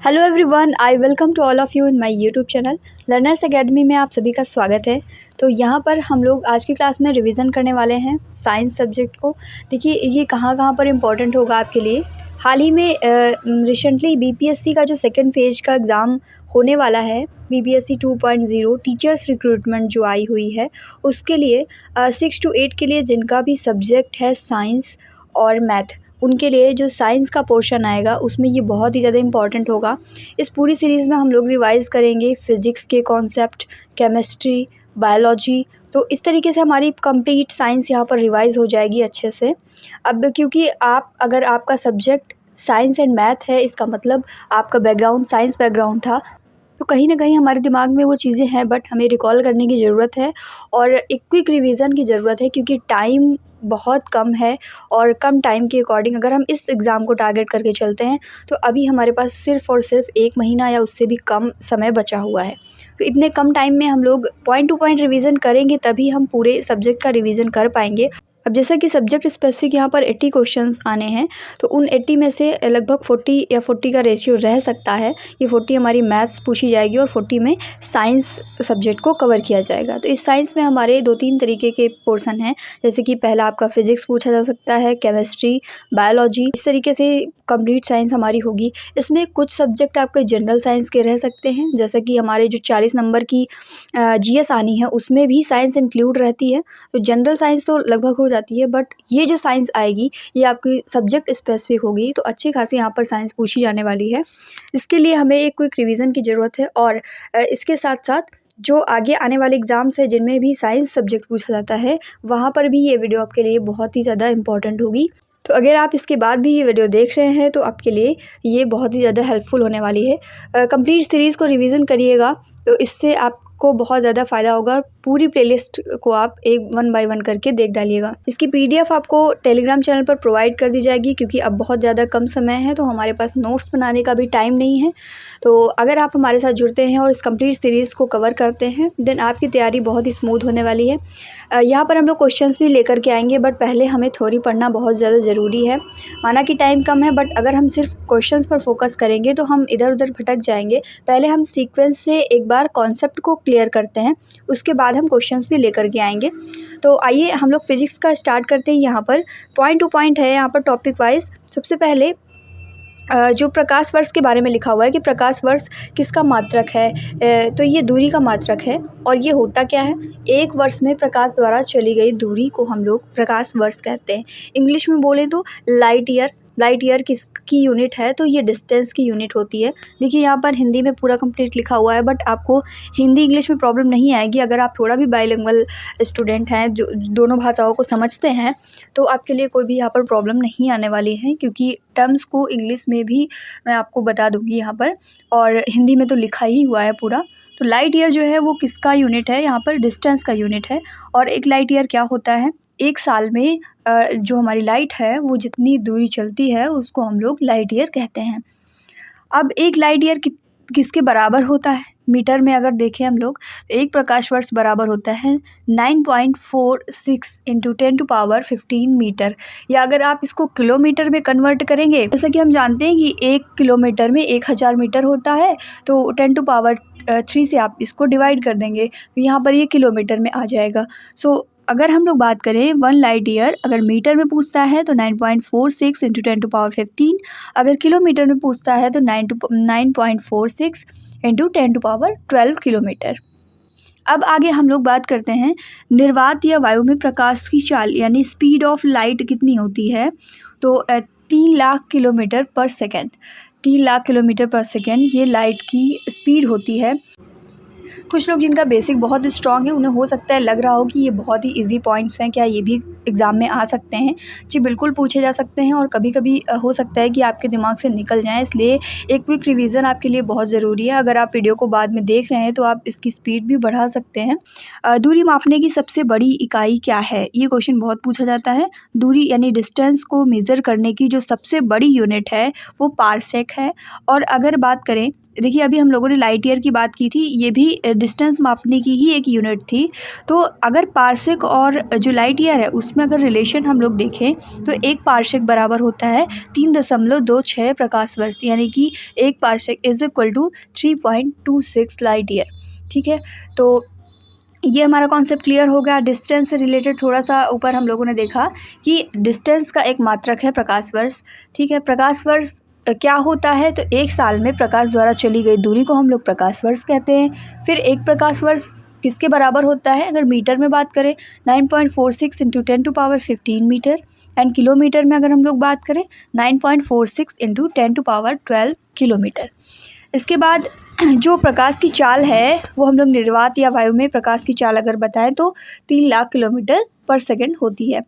Hello everyone, I welcome to all of you in my YouTube channel learners academy में आप सभी का स्वागत है। तो यहाँ पर हम लोग आज की क्लास में रिवीजन करने वाले हैं साइंस सब्जेक्ट को। देखिए ये कहाँ कहाँ पर इम्पोर्टेंट होगा आपके लिए। हाल ही में रिसेंटली बीपीएससी का जो सेकंड फेज का एग्ज़ाम होने वाला है, बीपीएससी 2.0 टीचर्स रिक्रूटमेंट जो आई हुई है, उसके लिए 6 to 8 के लिए जिनका भी सब्जेक्ट है साइंस और मैथ, उनके लिए जो साइंस का पोर्शन आएगा उसमें ये बहुत ही ज़्यादा इम्पॉर्टेंट होगा। इस पूरी सीरीज़ में हम लोग रिवाइज़ करेंगे फिज़िक्स के कॉन्सेप्ट, केमिस्ट्री, बायोलॉजी। तो इस तरीके से हमारी कंप्लीट साइंस यहाँ पर रिवाइज़ हो जाएगी अच्छे से। अब क्योंकि अगर आपका सब्जेक्ट साइंस एंड मैथ है, इसका मतलब आपका बैकग्राउंड साइंस बैकग्राउंड था, तो कहीं न कहीं हमारे दिमाग में वो चीज़ें हैं, बट हमें रिकॉल करने की ज़रूरत है और एक क्विक रिवीजन की ज़रूरत है, क्योंकि टाइम बहुत कम है। और कम टाइम के अकॉर्डिंग अगर हम इस एग्ज़ाम को टारगेट करके चलते हैं, तो अभी हमारे पास सिर्फ़ और सिर्फ 1 महीना या उससे भी कम समय बचा हुआ है। तो इतने कम टाइम में हम लोग पॉइंट टू पॉइंट रिवीजन करेंगे, तभी हम पूरे सब्जेक्ट का रिवीजन कर पाएंगे। अब जैसा कि सब्जेक्ट स्पेसिफिक यहाँ पर 80 क्वेश्चंस आने हैं, तो उन 80 में से लगभग 40 या 40 का रेशियो रह सकता है। ये 40 हमारी मैथ्स पूछी जाएगी और 40 में साइंस सब्जेक्ट को कवर किया जाएगा। तो इस साइंस में हमारे 2-3 तरीके के पोर्शन हैं, जैसे कि पहला आपका फिजिक्स पूछा जा सकता है, केमिस्ट्री, बायोलॉजी, इस तरीके से कंप्लीट साइंस हमारी होगी। इसमें कुछ सब्जेक्ट आपके जनरल साइंस के रह सकते हैं, जैसे कि हमारे जो 40 नंबर की जीएस आनी है, उसमें भी साइंस इंक्लूड रहती है। तो जनरल साइंस तो लगभग हो जाती है, बट ये जो साइंस आएगी ये आपकी सब्जेक्ट स्पेसिफिक होगी, तो अच्छी खासी यहाँ पर साइंस पूछी जाने वाली है। इसके लिए हमें एक क्विक रिवीजन की ज़रूरत है। और इसके साथ साथ जो आगे आने वाले एग्ज़ाम्स है जिनमें भी साइंस सब्जेक्ट पूछा जाता है, वहाँ पर भी ये वीडियो आपके लिए बहुत ही ज़्यादा इंपॉर्टेंट होगी। तो अगर आप इसके बाद भी ये वीडियो देख रहे हैं, तो आपके लिए ये बहुत ही ज़्यादा हेल्पफुल होने वाली है। कंप्लीट सीरीज़ को रिवीजन करिएगा, तो इससे आपको बहुत ज़्यादा फ़ायदा होगा। पूरी प्लेलिस्ट को आप एक 1 बाय 1 करके देख डालिएगा। इसकी पीडीएफ आपको टेलीग्राम चैनल पर प्रोवाइड कर दी जाएगी, क्योंकि अब बहुत ज़्यादा कम समय है, तो हमारे पास नोट्स बनाने का भी टाइम नहीं है। तो अगर आप हमारे साथ जुड़ते हैं और इस कंप्लीट सीरीज़ को कवर करते हैं, देन आपकी तैयारी बहुत ही स्मूथ होने वाली है। यहाँ पर हम लोग क्वेश्चंस भी लेकर के आएंगे, बट पहले हमें थ्योरी पढ़ना बहुत ज़्यादा ज़रूरी है। माना कि टाइम कम है, बट अगर हम सिर्फ क्वेश्चंस पर फोकस करेंगे तो हम इधर उधर भटक जाएंगे। पहले हम सीक्वेंस से एक बार कॉन्सेप्ट को क्लियर करते हैं, उसके बाद हम क्वेश्चंस भी लेकर के आएंगे। तो आइए हम लोग फिजिक्स का स्टार्ट करते हैं। यहाँ पर पॉइंट टू पॉइंट है, यहाँ पर टॉपिक वाइज। सबसे पहले जो प्रकाश वर्ष के बारे में लिखा हुआ है कि प्रकाश वर्ष किसका मात्रक है, तो ये दूरी का मात्रक है। और ये होता क्या है, एक वर्ष में प्रकाश द्वारा चली गई दूरी को हम लोग प्रकाश वर्ष कहते हैं। इंग्लिश में बोलें तो लाइट ईयर। लाइट ईयर किसकी यूनिट है, तो ये डिस्टेंस की यूनिट होती है। देखिए यहाँ पर हिंदी में पूरा कंप्लीट लिखा हुआ है, बट आपको हिंदी इंग्लिश में प्रॉब्लम नहीं आएगी अगर आप थोड़ा भी बाइलिंगुअल स्टूडेंट हैं, जो दोनों भाषाओं को समझते हैं, तो आपके लिए कोई भी यहाँ पर प्रॉब्लम नहीं आने वाली है, क्योंकि टर्म्स को इंग्लिश में भी मैं आपको बता दूंगी यहाँ पर, और हिंदी में तो लिखा ही हुआ है पूरा। तो लाइट ईयर जो है वो किसका यूनिट है, यहाँ पर डिस्टेंस का यूनिट है। और एक लाइट ईयर क्या होता है, एक साल में जो हमारी लाइट है वो जितनी दूरी चलती है उसको हम लोग लाइट ईयर कहते हैं। अब एक लाइट ईयर किसके बराबर होता है, मीटर में अगर देखें हम लोग, तो एक प्रकाश वर्ष बराबर होता है 9.46 इंटू 10⁻15 मीटर। या अगर आप इसको किलोमीटर में कन्वर्ट करेंगे, जैसा कि हम जानते हैं कि 1 किलोमीटर में 1000 मीटर होता है, तो 10⁻3 से आप इसको डिवाइड कर देंगे, तो यहाँ पर ये किलोमीटर में आ जाएगा। सो अगर हम लोग बात करें 1 लाइट ईयर अगर मीटर में पूछता है तो 9.46 इंटू 10⁻15, अगर किलोमीटर में पूछता है तो 9.46 इंटू 10⁻12 किलोमीटर। अब आगे हम लोग बात करते हैं निर्वात या वायु में प्रकाश की चाल यानी स्पीड ऑफ लाइट कितनी होती है, तो 3 लाख किलोमीटर पर सेकेंड। 3 लाख किलोमीटर पर सेकेंड ये लाइट की स्पीड होती है। कुछ लोग जिनका बेसिक बहुत स्ट्रॉन्ग है, उन्हें हो सकता है लग रहा हो कि ये बहुत ही इजी पॉइंट्स हैं, क्या ये भी एग्ज़ाम में आ सकते हैं। जी बिल्कुल पूछे जा सकते हैं, और कभी कभी हो सकता है कि आपके दिमाग से निकल जाएं, इसलिए एक क्विक रिवीजन आपके लिए बहुत ज़रूरी है। अगर आप वीडियो को बाद में देख रहे हैं तो आप इसकी स्पीड भी बढ़ा सकते हैं। दूरी मापने की सबसे बड़ी इकाई क्या है, ये क्वेश्चन बहुत पूछा जाता है। दूरी यानी डिस्टेंस को मेज़र करने की जो सबसे बड़ी यूनिट है वो पारसेक है। और अगर बात करें, देखिए अभी हम लोगों ने लाइट ईयर की बात की थी, ये भी डिस्टेंस मापने की ही एक यूनिट थी। तो अगर पारसेक और जो लाइट ईयर है उसमें अगर रिलेशन हम लोग देखें तो एक पारसेक बराबर होता है 3.26 प्रकाश वर्ष, यानी कि एक parsec is equal to 3.26 light year. ठीक है, तो ये हमारा कॉन्सेप्ट क्लियर हो गया। डिस्टेंस से रिलेटेड थोड़ा सा ऊपर हम लोगों ने देखा कि डिस्टेंस का एक मात्रक है प्रकाश वर्ष। ठीक है, प्रकाश वर्ष क्या होता है, तो एक साल में प्रकाश द्वारा चली गई दूरी को हम लोग प्रकाश वर्ष कहते हैं। फिर एक प्रकाश वर्ष किसके बराबर होता है, अगर मीटर में बात करें 9.46 इंटू 10⁻15 मीटर, एंड किलोमीटर में अगर हम लोग बात करें 9.46 इंटू 10⁻12 किलोमीटर। इसके बाद जो प्रकाश की चाल है वो हम लोग निर्वात या वायु में प्रकाश की चाल अगर बताएं तो 3 लाख किलोमीटर पर सेकंड होती है।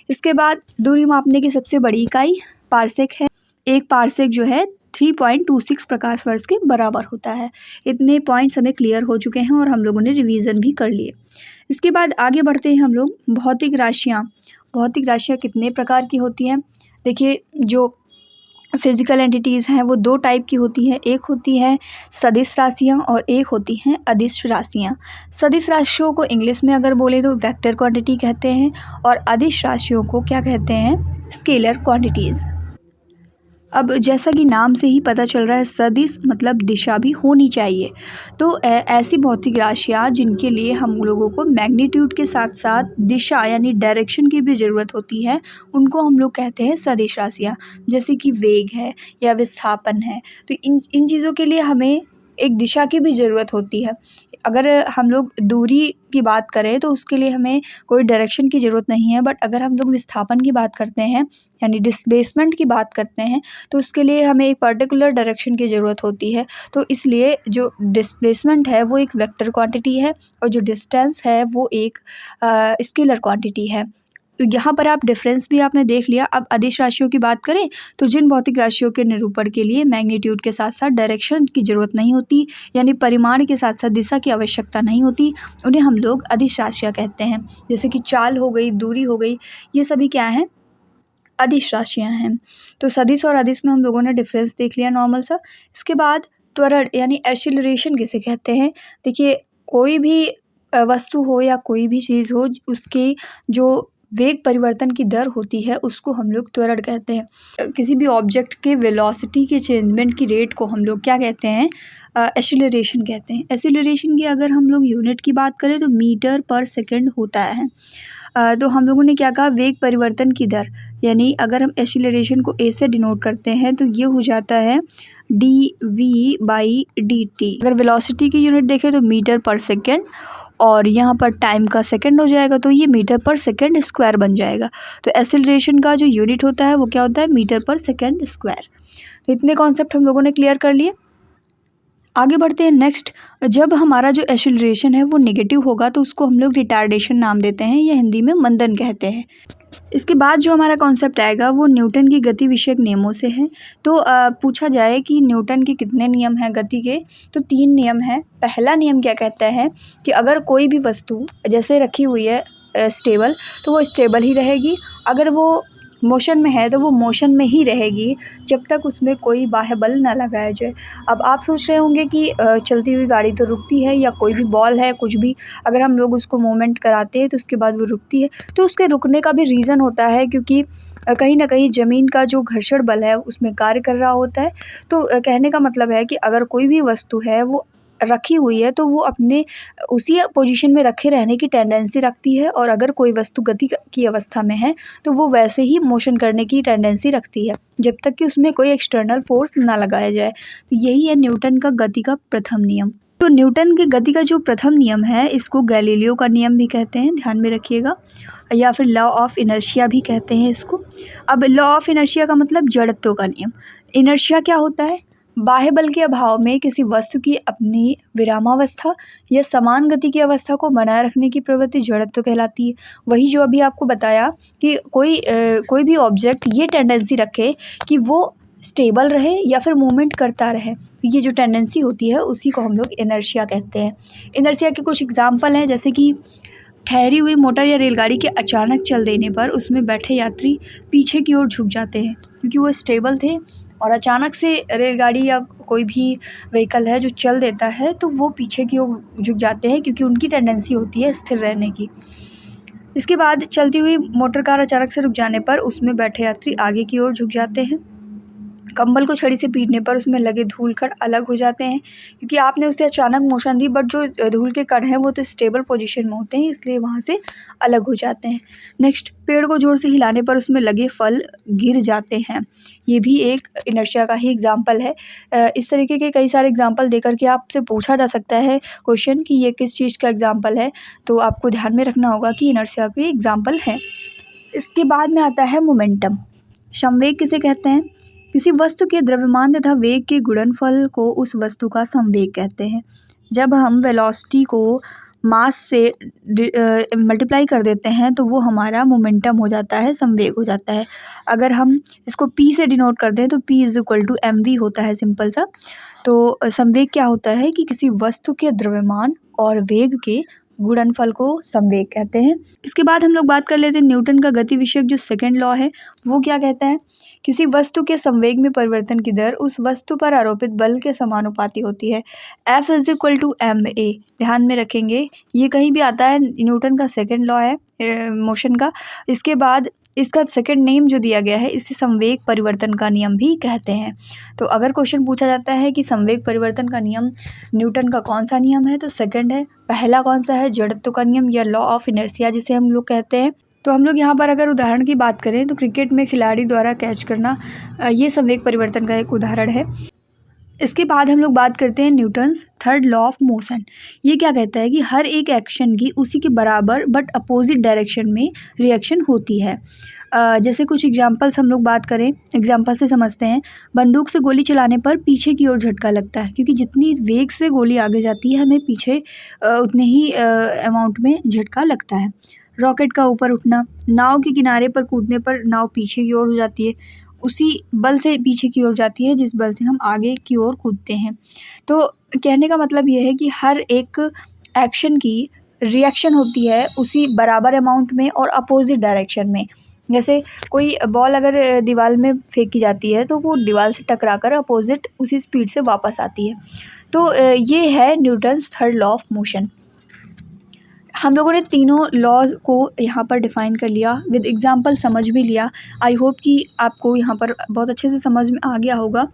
इसके बाद दूरी मापने की सबसे बड़ी इकाई पारसेक है। एक पारसेक जो है 3.26 प्रकाश वर्ष के बराबर होता है। इतने पॉइंट्स हमें क्लियर हो चुके हैं और हम लोगों ने रिवीजन भी कर लिए। इसके बाद आगे बढ़ते हैं हम लोग। भौतिक राशियाँ कितने प्रकार की होती हैं? देखिए, जो फिजिकल एंटिटीज़ हैं वो 2 टाइप की होती हैं। एक होती है सदिश राशियाँ और एक होती हैं अदिश राशियाँ। सदिश राशियों को इंग्लिश में अगर बोले तो वेक्टर क्वांटिटी कहते हैं और अदिश राशियों को क्या कहते हैं, स्केलर क्वांटिटीज़। अब जैसा कि नाम से ही पता चल रहा है, सदिश मतलब दिशा भी होनी चाहिए। तो ऐसी भौतिक राशियाँ जिनके लिए हम लोगों को मैग्नीट्यूड के साथ साथ दिशा यानी डायरेक्शन की भी ज़रूरत होती है, उनको हम लोग कहते हैं सदिश राशियाँ। जैसे कि वेग है या विस्थापन है, तो इन चीज़ों के लिए हमें एक दिशा की भी ज़रूरत होती है। अगर हम लोग दूरी की बात करें तो उसके लिए हमें कोई डायरेक्शन की ज़रूरत नहीं है, बट अगर हम लोग विस्थापन की बात करते हैं यानी डिस्प्लेसमेंट की बात करते हैं तो उसके लिए हमें एक पर्टिकुलर डायरेक्शन की ज़रूरत होती है। तो इसलिए जो डिस्प्लेसमेंट है वो एक वेक्टर क्वांटिटी है और जो डिस्टेंस है वो एक स्केलर क्वांटिटी है। तो यहाँ पर आप डिफरेंस भी आपने देख लिया। अब अदिश राशियों की बात करें तो जिन भौतिक राशियों के निरूपण के लिए मैग्नीट्यूड के साथ साथ डायरेक्शन की ज़रूरत नहीं होती, यानी परिमाण के साथ साथ दिशा की आवश्यकता नहीं होती, उन्हें हम लोग अदिश राशियाँ कहते हैं। जैसे कि चाल हो गई, दूरी हो गई, ये सभी क्या हैं, अदिश राशियाँ हैं। तो सदिश और अदिश में हम लोगों ने डिफरेंस देख लिया नॉर्मल सा। इसके बाद त्वरण यानी एक्सीलरेशन किसे कहते हैं? देखिए, कोई भी वस्तु हो या कोई भी चीज़ हो, उसकी जो वेग परिवर्तन की दर होती है उसको हम लोग त्वरण कहते हैं। किसी भी ऑब्जेक्ट के वेलोसिटी के चेंजमेंट की रेट को हम लोग क्या कहते हैं, एक्सीलरेशन कहते हैं। एक्सीलरेशन की अगर हम लोग यूनिट की बात करें तो मीटर पर सेकंड होता है। तो हम लोगों ने क्या कहा, वेग परिवर्तन की दर, यानी अगर हम एक्सीलरेशन को ए से डिनोट करते हैं तो ये हो जाता है dv/dt। अगर वेलोसिटी की यूनिट देखें तो मीटर पर सेकंड और यहाँ पर टाइम का सेकंड हो जाएगा, तो ये मीटर पर सेकंड स्क्वायर बन जाएगा। तो एक्सीलरेशन का जो यूनिट होता है वो क्या होता है, मीटर पर सेकंड स्क्वायर। तो इतने कॉन्सेप्ट हम लोगों ने क्लियर कर लिए। आगे बढ़ते हैं नेक्स्ट। जब हमारा जो एक्सीलरेशन है वो नेगेटिव होगा तो उसको हम लोग रिटार्डेशन नाम देते हैं या हिंदी में मंदन कहते हैं। इसके बाद जो हमारा कॉन्सेप्ट आएगा वो न्यूटन की गति विषयक नियमों से है। तो पूछा जाए कि न्यूटन के कितने नियम हैं गति के, तो 3 नियम हैं। पहला नियम क्या कहता है कि अगर कोई भी वस्तु जैसे रखी हुई है स्टेबल, तो वो स्टेबल ही रहेगी। अगर वो मोशन में है तो वो मोशन में ही रहेगी जब तक उसमें कोई बाह्य बल ना लगाया जाए। अब आप सोच रहे होंगे कि चलती हुई गाड़ी तो रुकती है, या कोई भी बॉल है, कुछ भी अगर हम लोग उसको मूवमेंट कराते हैं तो उसके बाद वो रुकती है। तो उसके रुकने का भी रीज़न होता है क्योंकि कहीं ना कहीं ज़मीन का जो घर्षण बल है उसमें कार्य कर रहा होता है। तो कहने का मतलब है कि अगर कोई भी वस्तु है वो रखी हुई है तो वो अपने उसी पोजीशन में रखे रहने की टेंडेंसी रखती है, और अगर कोई वस्तु गति की अवस्था में है तो वो वैसे ही मोशन करने की टेंडेंसी रखती है जब तक कि उसमें कोई एक्सटर्नल फोर्स ना लगाया जाए। तो यही है न्यूटन का गति का प्रथम नियम। तो न्यूटन के गति का जो प्रथम नियम है इसको गैलीलियो का नियम भी कहते हैं, ध्यान में रखिएगा, या फिर लॉ ऑफ इनर्शिया भी कहते हैं इसको। अब लॉ ऑफ इनर्शिया का मतलब जड़त्व का नियम। इनर्शिया क्या होता है, बाह्य बल के अभाव में किसी वस्तु की अपनी विरामावस्था या समान गति की अवस्था को बनाए रखने की प्रवृत्ति जड़त्व कहलाती है। वही जो अभी आपको बताया कि कोई भी ऑब्जेक्ट ये टेंडेंसी रखे कि वो स्टेबल रहे या फिर मूवमेंट करता रहे, ये जो टेंडेंसी होती है उसी को हम लोग इनर्शिया कहते हैं। इनर्शिया के कुछ एग्जाम्पल हैं, जैसे कि ठहरी हुई मोटर या रेलगाड़ी के अचानक चल देने पर उसमें बैठे यात्री पीछे की ओर झुक जाते हैं क्योंकि वो स्टेबल थे, और अचानक से रेलगाड़ी या कोई भी व्हीकल है जो चल देता है तो वो पीछे की ओर झुक जाते हैं, क्योंकि उनकी टेंडेंसी होती है स्थिर रहने की। इसके बाद चलती हुई मोटर कार अचानक से रुक जाने पर उसमें बैठे यात्री आगे की ओर झुक जाते हैं। कंबल को छड़ी से पीटने पर उसमें लगे धूल कण अलग हो जाते हैं, क्योंकि आपने उसे अचानक मोशन दी, बट जो धूल के कण हैं वो तो स्टेबल पोजीशन में होते हैं, इसलिए वहाँ से अलग हो जाते हैं। नेक्स्ट, पेड़ को जोर से हिलाने पर उसमें लगे फल गिर जाते हैं। ये भी एक इनर्शिया का ही एग्जाम्पल है। इस तरीके के कई सारे एग्जाम्पल देकर के आपसे पूछा जा सकता है क्वेश्चन कि ये किस चीज़ का एग्जाम्पल है, तो आपको ध्यान में रखना होगा कि इनर्शिया के एग्जाम्पल हैं। इसके बाद में आता है मोमेंटम। संवेग किसे कहते हैं? किसी वस्तु के द्रव्यमान तथा वेग के गुणनफल को उस वस्तु का संवेग कहते हैं। जब हम वेलोसिटी को मास से मल्टीप्लाई कर देते हैं तो वो हमारा मोमेंटम हो जाता है, संवेग हो जाता है। अगर हम इसको p से डिनोट कर दें तो p = mv होता है, सिंपल सा। तो संवेग क्या होता है कि किसी वस्तु के द्रव्यमान और वेग के गुणनफल को संवेग कहते हैं। इसके बाद हम लोग बात कर लेते हैं न्यूटन का गति विषयक जो सेकंड लॉ है वो क्या कहता है? किसी वस्तु के संवेग में परिवर्तन की दर उस वस्तु पर आरोपित बल के समानुपाती होती है। F = ma। ध्यान में रखेंगे, ये कहीं भी आता है, न्यूटन का सेकंड लॉ है मोशन का। इसके बाद इसका सेकंड नेम जो दिया गया है इसे संवेग परिवर्तन का नियम भी कहते हैं। तो अगर क्वेश्चन पूछा जाता है कि संवेग परिवर्तन का नियम न्यूटन का कौन सा नियम है, तो सेकंड है। पहला कौन सा है? जड़त्व का नियम या लॉ ऑफ इनर्शिया जिसे हम लोग कहते हैं। तो हम लोग यहाँ पर अगर उदाहरण की बात करें तो क्रिकेट में खिलाड़ी द्वारा कैच करना, ये संवेग परिवर्तन का एक उदाहरण है। इसके बाद हम लोग बात करते हैं Newton's third law of motion. ये क्या कहता है कि हर एक एक्शन की उसी के बराबर बट अपोजिट डायरेक्शन में रिएक्शन होती है। जैसे कुछ एग्जांपल्स हम लोग बात करें, एग्जांपल से समझते हैं। बंदूक से गोली चलाने पर पीछे की ओर झटका लगता है, क्योंकि जितनी वेग से गोली आगे जाती है हमें पीछे उतने ही अमाउंट में झटका लगता है। रॉकेट का ऊपर उठना, नाव के किनारे पर कूदने पर नाव पीछे की ओर हो जाती है, उसी बल से पीछे की ओर जाती है जिस बल से हम आगे की ओर कूदते हैं। तो कहने का मतलब ये है कि हर एक एक्शन की रिएक्शन होती है उसी बराबर अमाउंट में और अपोजिट डायरेक्शन में। जैसे कोई बॉल अगर दीवार में फेंकी जाती है तो वो दीवार से टकराकर अपोजिट उसी स्पीड से वापस आती है। तो ये है Newton's third law of motion. हम लोगों ने तीनों लॉज को यहाँ पर डिफ़ाइन कर लिया, विद एग्जांपल समझ भी लिया। आई होप कि आपको यहाँ पर बहुत अच्छे से समझ में आ गया होगा।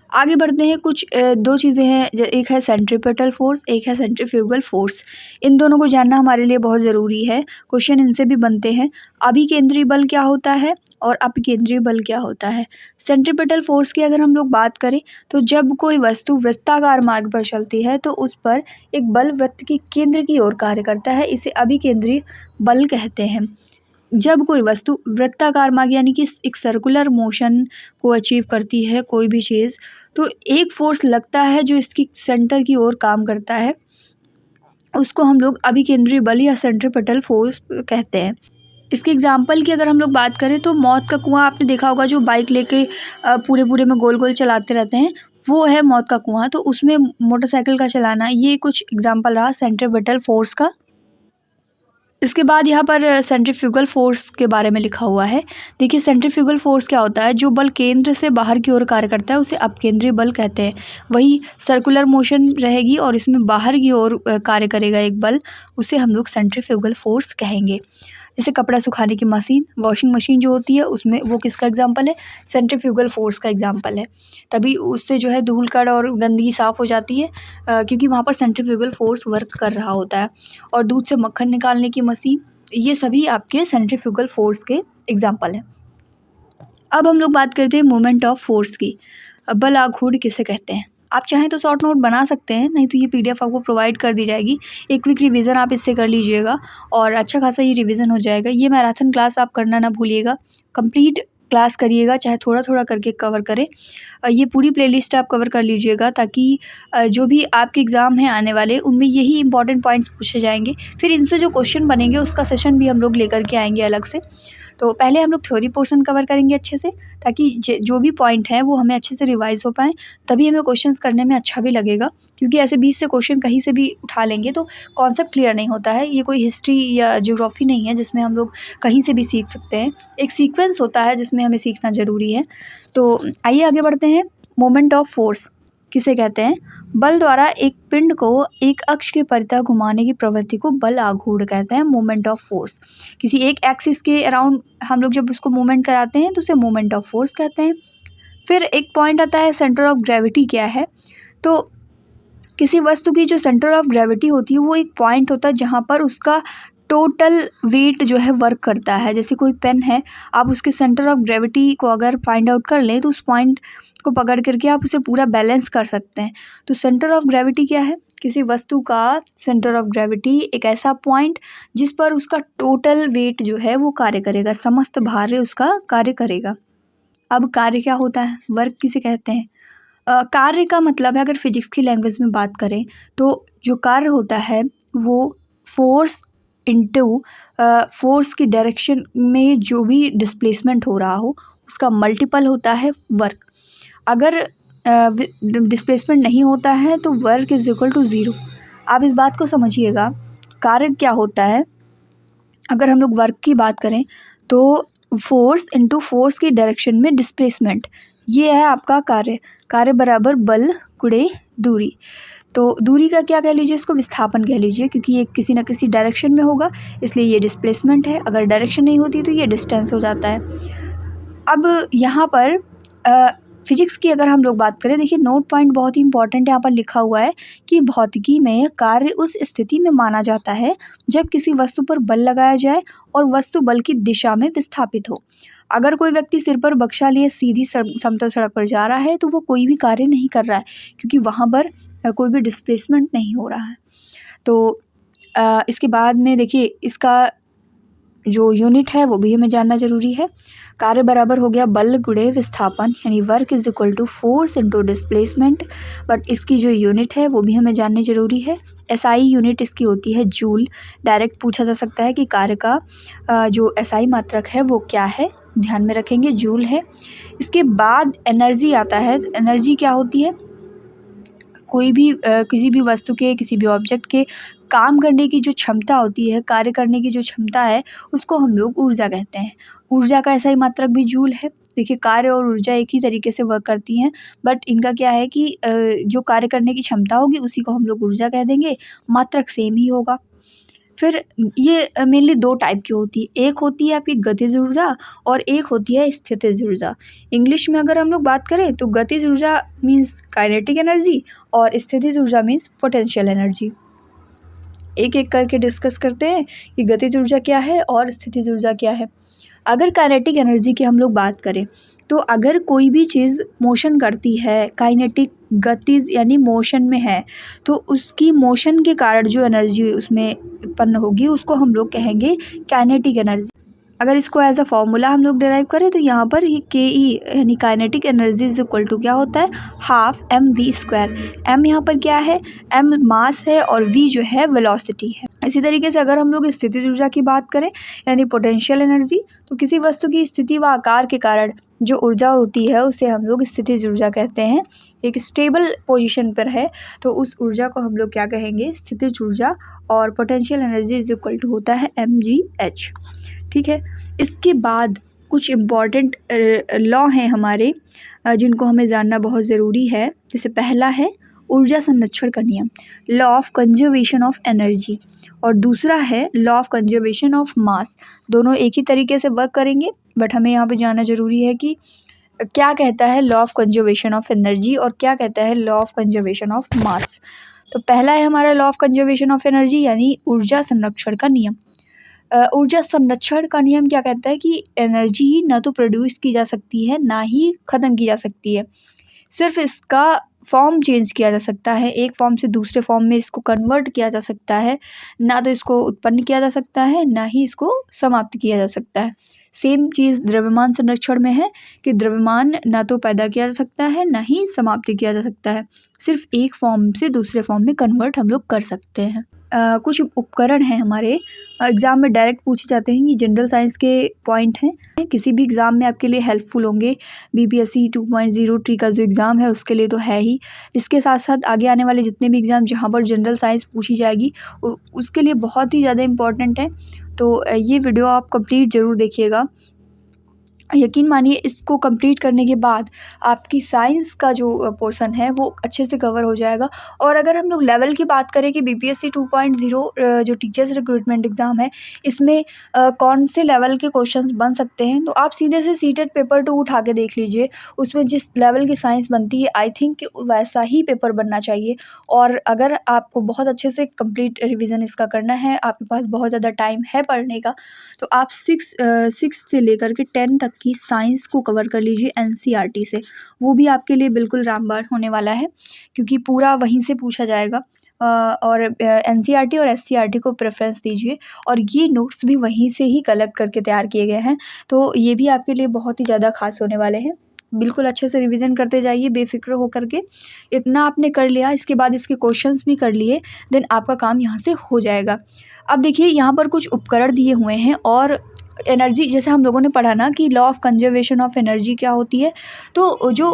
आगे बढ़ते हैं। कुछ दो चीज़ें हैं, एक है सेंट्रीपेटल फोर्स, एक है सेंट्रीफ्यूगल फोर्स। इन दोनों को जानना हमारे लिए बहुत ज़रूरी है, क्वेश्चन इनसे भी बनते हैं। अभिकेंद्री बल क्या होता है और अपकेंद्रीय बल क्या होता है? सेंट्रीपेटल फोर्स की अगर हम लोग बात करें तो जब कोई वस्तु वृत्ताकार मार्ग पर चलती है तो उस पर एक बल वृत्त के केंद्र की ओर कार्य करता है, इसे अभिकेंद्रीय बल कहते हैं। जब कोई वस्तु वृत्ताकार मार्ग यानी कि एक सर्कुलर मोशन को अचीव करती है कोई भी चीज़, तो एक फोर्स लगता है जो इसकी सेंटर की ओर काम करता है, उसको हम लोग अभिकेंद्रीय बल या सेंट्रीपेटल फोर्स कहते हैं। इसके एग्जाम्पल की अगर हम लोग बात करें तो मौत का कुआं आपने देखा होगा, जो बाइक लेके पूरे में गोल गोल चलाते रहते हैं, वो है मौत का कुआं। तो उसमें मोटरसाइकिल का चलाना, ये कुछ एग्जाम्पल रहा सेंट्रीपेटल फोर्स का। इसके बाद यहाँ पर सेंट्रीफ्यूगल फोर्स के बारे में लिखा हुआ है। देखिए सेंट्रीफ्यूगल फोर्स क्या होता है? जो बल केंद्र से बाहर की ओर कार्य करता है उसे अपकेंद्रीय बल कहते हैं। वही सर्कुलर मोशन रहेगी और इसमें बाहर की ओर कार्य करेगा एक बल, उसे हम लोग सेंट्रीफ्यूगल फोर्स कहेंगे। जैसे कपड़ा सुखाने की मशीन, वॉशिंग मशीन जो होती है, उसमें वो किसका एग्जाम्पल है? सेंट्रीफ्यूगल फोर्स का एग्जाम्पल है। तभी उससे जो है धूल कण और गंदगी साफ़ हो जाती है, क्योंकि वहाँ पर सेंट्रीफ्यूगल फोर्स वर्क कर रहा होता है। और दूध से मक्खन निकालने की मशीन, ये सभी आपके सेंट्रीफ्यूगल फोर्स के एग्जाम्पल हैं। अब हम लोग बात करते हैं मोमेंट ऑफ फोर्स की। बल आघूर्ण किसे कहते हैं? आप चाहें तो शॉर्ट नोट बना सकते हैं, नहीं तो ये PDF आपको प्रोवाइड कर दी जाएगी। एक क्विक रिवीजन आप इससे कर लीजिएगा और अच्छा खासा ये रिवीजन हो जाएगा। ये मैराथन क्लास आप करना ना भूलिएगा, कंप्लीट क्लास करिएगा, चाहे थोड़ा थोड़ा करके कवर करें। ये पूरी प्लेलिस्ट आप कवर कर लीजिएगा, ताकि जो भी आपके एग्ज़ाम हैं आने वाले, उनमें यही इंपॉर्टेंट पॉइंट्स पूछे जाएंगे। फिर इनसे जो क्वेश्चन बनेंगे उसका सेशन भी हम लोग लेकर के आएंगे अलग से। तो पहले हम लोग थ्योरी पोर्शन कवर करेंगे अच्छे से, ताकि जो भी पॉइंट हैं वो हमें अच्छे से रिवाइज़ हो पाएँ, तभी हमें क्वेश्चंस करने में अच्छा भी लगेगा। क्योंकि ऐसे 20 से क्वेश्चन कहीं से भी उठा लेंगे तो कॉन्सेप्ट क्लियर नहीं होता है। ये कोई हिस्ट्री या ज्योग्राफी नहीं है जिसमें हम लोग कहीं से भी सीख सकते हैं, एक सीक्वेंस होता है जिसमें हमें सीखना ज़रूरी है। तो आइए आगे बढ़ते हैं। मोमेंट ऑफ फोर्स, किसे कहते हैं? बल द्वारा एक पिंड को एक अक्ष के परितः घुमाने की प्रवृत्ति को बल आघूर्ण कहते हैं, मोमेंट ऑफ फोर्स। किसी एक एक्सिस के अराउंड हम लोग जब उसको मूवमेंट कराते हैं तो उसे मोमेंट ऑफ फोर्स कहते हैं। फिर एक पॉइंट आता है सेंटर ऑफ ग्रेविटी क्या है? तो किसी वस्तु की जो सेंटर ऑफ ग्रेविटी होती है वो एक पॉइंट होता है जहाँ पर उसका टोटल वेट जो है वर्क करता है। जैसे कोई पेन है, आप उसके सेंटर ऑफ ग्रेविटी को अगर फाइंड आउट कर लें तो उस पॉइंट को पकड़ करके आप उसे पूरा बैलेंस कर सकते हैं। तो सेंटर ऑफ ग्रेविटी क्या है? किसी वस्तु का सेंटर ऑफ ग्रेविटी एक ऐसा पॉइंट जिस पर उसका टोटल वेट जो है वो कार्य करेगा, समस्त भार उसका कार्य करेगा। अब कार्य क्या होता है? वर्क किसे कहते हैं? कार्य का मतलब है, अगर फिजिक्स की लैंग्वेज में बात करें तो जो कार्य होता है वो फोर्स इनटू फोर्स की डायरेक्शन में जो भी डिस्प्लेसमेंट हो रहा हो उसका मल्टीपल होता है वर्क। अगर डिस्प्लेसमेंट नहीं होता है तो work is equal to zero. आप इस बात को समझिएगा, कार्य क्या होता है? अगर हम लोग वर्क की बात करें तो फोर्स इनटू फोर्स की डायरेक्शन में डिस्प्लेसमेंट, ये है आपका कार्य। कार्य बराबर बल गुणे दूरी। तो दूरी का क्या कह लीजिए? इसको विस्थापन कह लीजिए, क्योंकि ये किसी न किसी डायरेक्शन में होगा इसलिए ये डिस्प्लेसमेंट है। अगर डायरेक्शन नहीं होती तो ये डिस्टेंस हो जाता है। अब यहाँ पर फिजिक्स की अगर हम लोग बात करें, देखिए नोट पॉइंट बहुत ही इंपॉर्टेंट यहाँ पर लिखा हुआ है कि भौतिकी में कार्य उस स्थिति में माना जाता है जब किसी वस्तु पर बल लगाया जाए और वस्तु बल की दिशा में विस्थापित हो। अगर कोई व्यक्ति सिर पर बक्सा लिए सीधी समतल सड़क पर जा रहा है तो वो कोई भी कार्य नहीं कर रहा है, क्योंकि वहाँ पर कोई भी डिस्प्लेसमेंट नहीं हो रहा है। तो इसके बाद में देखिए इसका जो यूनिट है वो भी हमें जानना ज़रूरी है। कार्य बराबर हो गया बल गुणे विस्थापन, यानी work is equal to force into displacement. But इसकी जो यूनिट है वो भी हमें जाननी ज़रूरी है। एसआई यूनिट इसकी होती है जूल। डायरेक्ट पूछा जा सकता है कि कार्य का जो एसआई मात्रक है वो क्या है, ध्यान में रखेंगे जूल है। इसके बाद एनर्जी आता है। एनर्जी क्या होती है? कोई भी किसी भी वस्तु के, किसी भी ऑब्जेक्ट के काम करने की जो क्षमता होती है, कार्य करने की जो क्षमता है, उसको हम लोग ऊर्जा कहते हैं। ऊर्जा का ऐसा ही मात्रक भी जूल है। देखिए कार्य और ऊर्जा एक ही तरीके से वर्क करती हैं, बट इनका क्या है कि जो कार्य करने की क्षमता होगी उसी को हम लोग ऊर्जा कह देंगे, मात्रक सेम ही होगा। फिर ये मेनली दो टाइप की होती है। एक होती है आपकी गतिज ऊर्जा और एक होती है स्थितिज ऊर्जा। इंग्लिश में अगर हम लोग बात करें तो गतिज ऊर्जा मीन्स काइनेटिक एनर्जी और स्थितिज ऊर्जा मीन्स पोटेंशियल एनर्जी। एक एक करके डिस्कस करते हैं कि गतिज ऊर्जा क्या है और स्थितिज ऊर्जा क्या है। अगर काइनेटिक एनर्जी की हम लोग बात करें तो अगर कोई भी चीज़ मोशन करती है, काइनेटिक गतिज यानी मोशन में है, तो उसकी मोशन के कारण जो एनर्जी उसमें उत्पन्न होगी उसको हम लोग कहेंगे काइनेटिक एनर्जी। अगर इसको एज अ फॉर्मूला हम लोग डिराइव करें तो यहाँ पर ये के ई यानी kinetic energy is equal to क्या होता है? Half M V square. M यहाँ पर क्या है? एम मास है और वी जो है वेलोसिटी है। इसी तरीके से अगर हम लोग स्थितिज ऊर्जा की बात करें यानी पोटेंशियल एनर्जी, तो किसी वस्तु की स्थिति व आकार के कारण जो ऊर्जा होती है उसे हम लोग स्थितिज ऊर्जा कहते हैं। एक स्टेबल पोजीशन पर है तो उस ऊर्जा को हम लोग क्या कहेंगे? स्थितिज ऊर्जा। और potential energy is equal to होता है mgh। ठीक है। इसके बाद कुछ इम्पॉर्टेंट लॉ हैं हमारे जिनको हमें जानना बहुत ज़रूरी है। जैसे पहला है ऊर्जा संरक्षण का नियम, law of conservation of energy, और दूसरा है law of conservation of mass. दोनों एक ही तरीके से वर्क करेंगे, बट हमें यहाँ पे जानना ज़रूरी है कि क्या कहता है law of conservation of energy और क्या कहता है law of conservation of mass. तो पहला है हमारा law of conservation of energy यानी ऊर्जा संरक्षण का नियम। ऊर्जा संरक्षण का नियम क्या कहता है कि एनर्जी ना तो प्रोड्यूस की जा सकती है ना ही ख़त्म की जा सकती है, सिर्फ इसका फॉर्म चेंज किया जा सकता है, एक फॉर्म से दूसरे फॉर्म में इसको कन्वर्ट किया जा सकता है। ना तो इसको उत्पन्न किया जा सकता है ना ही इसको समाप्त किया जा सकता है। सेम चीज़ द्रव्यमान संरक्षण में है कि द्रव्यमान ना तो पैदा किया जा सकता है ना ही समाप्त किया जा सकता है, सिर्फ एक फॉर्म से दूसरे फॉर्म में कन्वर्ट हम लोग कर सकते हैं। कुछ उपकरण हैं हमारे एग्ज़ाम में डायरेक्ट पूछे जाते हैं, कि जनरल साइंस के पॉइंट हैं, किसी भी एग्ज़ाम में आपके लिए हेल्पफुल होंगे। BPSC 2.0 ट्री का जो एग्ज़ाम है उसके लिए तो है ही, इसके साथ साथ आगे आने वाले जितने भी एग्ज़ाम जहाँ पर जनरल साइंस पूछी जाएगी उसके लिए बहुत ही ज़्यादा इम्पॉर्टेंट है। तो ये वीडियो आप कंप्लीट ज़रूर देखिएगा। यकीन मानिए इसको कंप्लीट करने के बाद आपकी साइंस का जो पोर्शन है वो अच्छे से कवर हो जाएगा। और अगर हम लोग लेवल की बात करें कि बीपीएससी 2.0 जो टीचर्स रिक्रूटमेंट एग्ज़ाम है, इसमें कौन से लेवल के क्वेश्चंस बन सकते हैं, तो आप सीधे से सीटेट पेपर 2 उठा के देख लीजिए। उसमें जिस लेवल की साइंस बनती है आई थिंक कि वैसा ही पेपर बनना चाहिए। और अगर आपको बहुत अच्छे से कंप्लीट रिवीजन इसका करना है, आपके पास बहुत ज़्यादा टाइम है पढ़ने का, तो आप 6 से लेकर के 10 तक की साइंस को कवर कर लीजिए एनसीईआरटी से। वो भी आपके लिए बिल्कुल रामबाण होने वाला है, क्योंकि पूरा वहीं से पूछा जाएगा। और एनसीईआरटी और एससीईआरटी को प्रेफरेंस दीजिए। और ये नोट्स भी वहीं से ही कलेक्ट करके तैयार किए गए हैं, तो ये भी आपके लिए बहुत ही ज़्यादा खास होने वाले हैं। बिल्कुल अच्छे से रिवीजन करते जाइए बेफिक्र होकर के। इतना आपने कर लिया, इसके बाद इसके क्वेश्चंस भी कर लिए, देन आपका काम यहाँ से हो जाएगा। अब देखिए यहाँ पर कुछ उपकरण दिए हुए हैं, और एनर्जी, जैसे हम लोगों ने पढ़ा ना कि law of conservation of energy क्या होती है, तो जो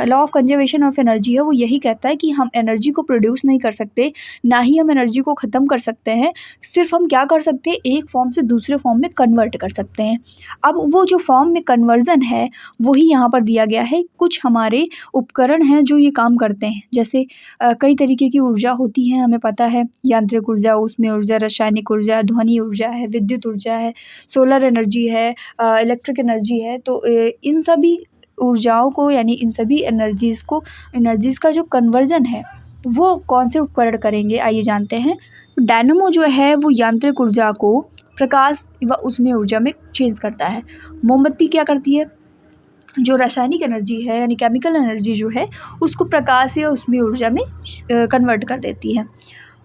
law of conservation of energy है वो यही कहता है कि हम एनर्जी को प्रोड्यूस नहीं कर सकते, ना ही हम एनर्जी को ख़त्म कर सकते हैं। सिर्फ हम क्या कर सकते हैं, एक फॉर्म से दूसरे फॉर्म में कन्वर्ट कर सकते हैं। अब वो जो फॉर्म में कन्वर्जन है वही यहाँ पर दिया गया है। कुछ हमारे उपकरण हैं जो ये काम करते हैं, जैसे कई तरीके की ऊर्जा होती है, हमें पता है, यांत्रिक ऊर्जा, ऊष्मीय ऊर्जा, रासायनिक ऊर्जा, ध्वनि ऊर्जा है, विद्युत ऊर्जा है, सोलर एनर्जी है, इलेक्ट्रिक एनर्जी है। तो इन सभी ऊर्जाओं को, यानी इन सभी एनर्जीज़ का जो कन्वर्जन है वो कौन से उपकरण करेंगे, आइए जानते हैं। डायनेमो जो है वो यांत्रिक ऊर्जा को प्रकाश व ऊष्मीय ऊर्जा में चेंज करता है। मोमबत्ती क्या करती है, जो रासायनिक एनर्जी है यानी केमिकल एनर्जी जो है उसको प्रकाश या ऊष्मीय ऊर्जा में कन्वर्ट कर देती है।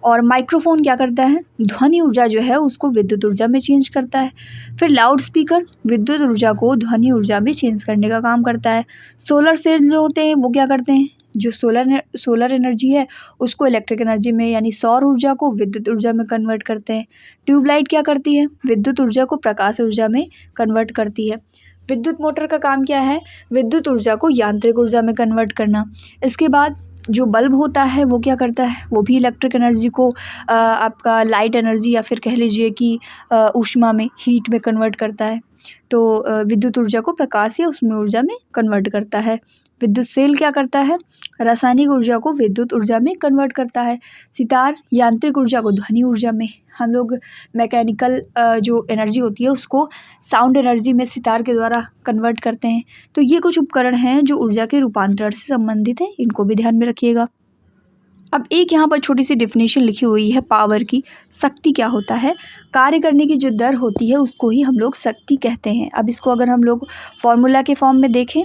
और माइक्रोफोन क्या करता है, ध्वनि ऊर्जा जो है उसको विद्युत ऊर्जा में चेंज करता है। फिर लाउड स्पीकर विद्युत ऊर्जा को ध्वनि ऊर्जा में चेंज करने का काम करता है। सोलर सेल जो होते हैं वो क्या करते हैं, जो सोलर एनर्जी है उसको इलेक्ट्रिक एनर्जी में, यानी सौर ऊर्जा को विद्युत ऊर्जा में कन्वर्ट करते हैं। ट्यूबलाइट क्या करती है, विद्युत ऊर्जा को प्रकाश ऊर्जा में कन्वर्ट करती है। विद्युत मोटर का काम क्या है, विद्युत ऊर्जा को यांत्रिक ऊर्जा में कन्वर्ट करना। इसके बाद जो बल्ब होता है वो क्या करता है, वो भी इलेक्ट्रिक एनर्जी को आपका लाइट एनर्जी या फिर कह लीजिए कि ऊष्मा में, हीट में कन्वर्ट करता है। तो विद्युत ऊर्जा को प्रकाश या ऊष्मीय ऊर्जा में कन्वर्ट करता है। विद्युत सेल क्या करता है, रासायनिक ऊर्जा को विद्युत ऊर्जा में कन्वर्ट करता है। सितार यांत्रिक ऊर्जा को ध्वनि ऊर्जा में, हम लोग मैकेनिकल जो एनर्जी होती है उसको साउंड एनर्जी में सितार के द्वारा कन्वर्ट करते हैं। तो ये कुछ उपकरण हैं जो ऊर्जा के रूपांतरण से संबंधित हैं, इनको भी ध्यान में रखिएगा। अब एक यहाँ पर छोटी सी डेफिनेशन लिखी हुई है पावर की। शक्ति क्या होता है, कार्य करने की जो दर होती है उसको ही हम लोग शक्ति कहते हैं। अब इसको अगर हम लोग फॉर्मूला के फॉर्म में देखें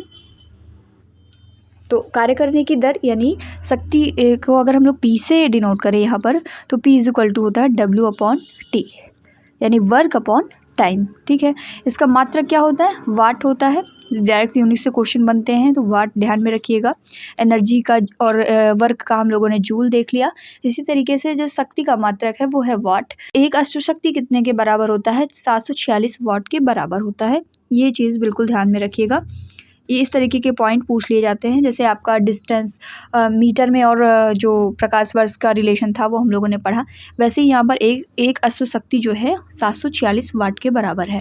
तो कार्य करने की दर यानी शक्ति को अगर हम लोग पी से डिनोट करें यहाँ पर, तो पी इज इक्वल टू होता है W/T, यानी वर्क अपॉन टाइम। ठीक है, इसका मात्रक क्या होता है, वाट होता है। डायरेक्ट यूनिट से क्वेश्चन बनते हैं तो वाट ध्यान में रखिएगा। एनर्जी का और वर्क का हम लोगों ने जूल देख लिया। इसी तरीके से जो शक्ति का मात्रक है वो है वाट। एक अश्वशक्ति कितने के बराबर होता है, 746 वाट के बराबर होता है। ये चीज़ बिल्कुल ध्यान में रखिएगा। ये इस तरीके के पॉइंट पूछ लिए जाते हैं, जैसे आपका डिस्टेंस मीटर में और जो प्रकाश वर्ष का रिलेशन था वो हम लोगों ने पढ़ा, वैसे ही यहाँ पर एक अश्वशक्ति जो है 746 वाट के बराबर है।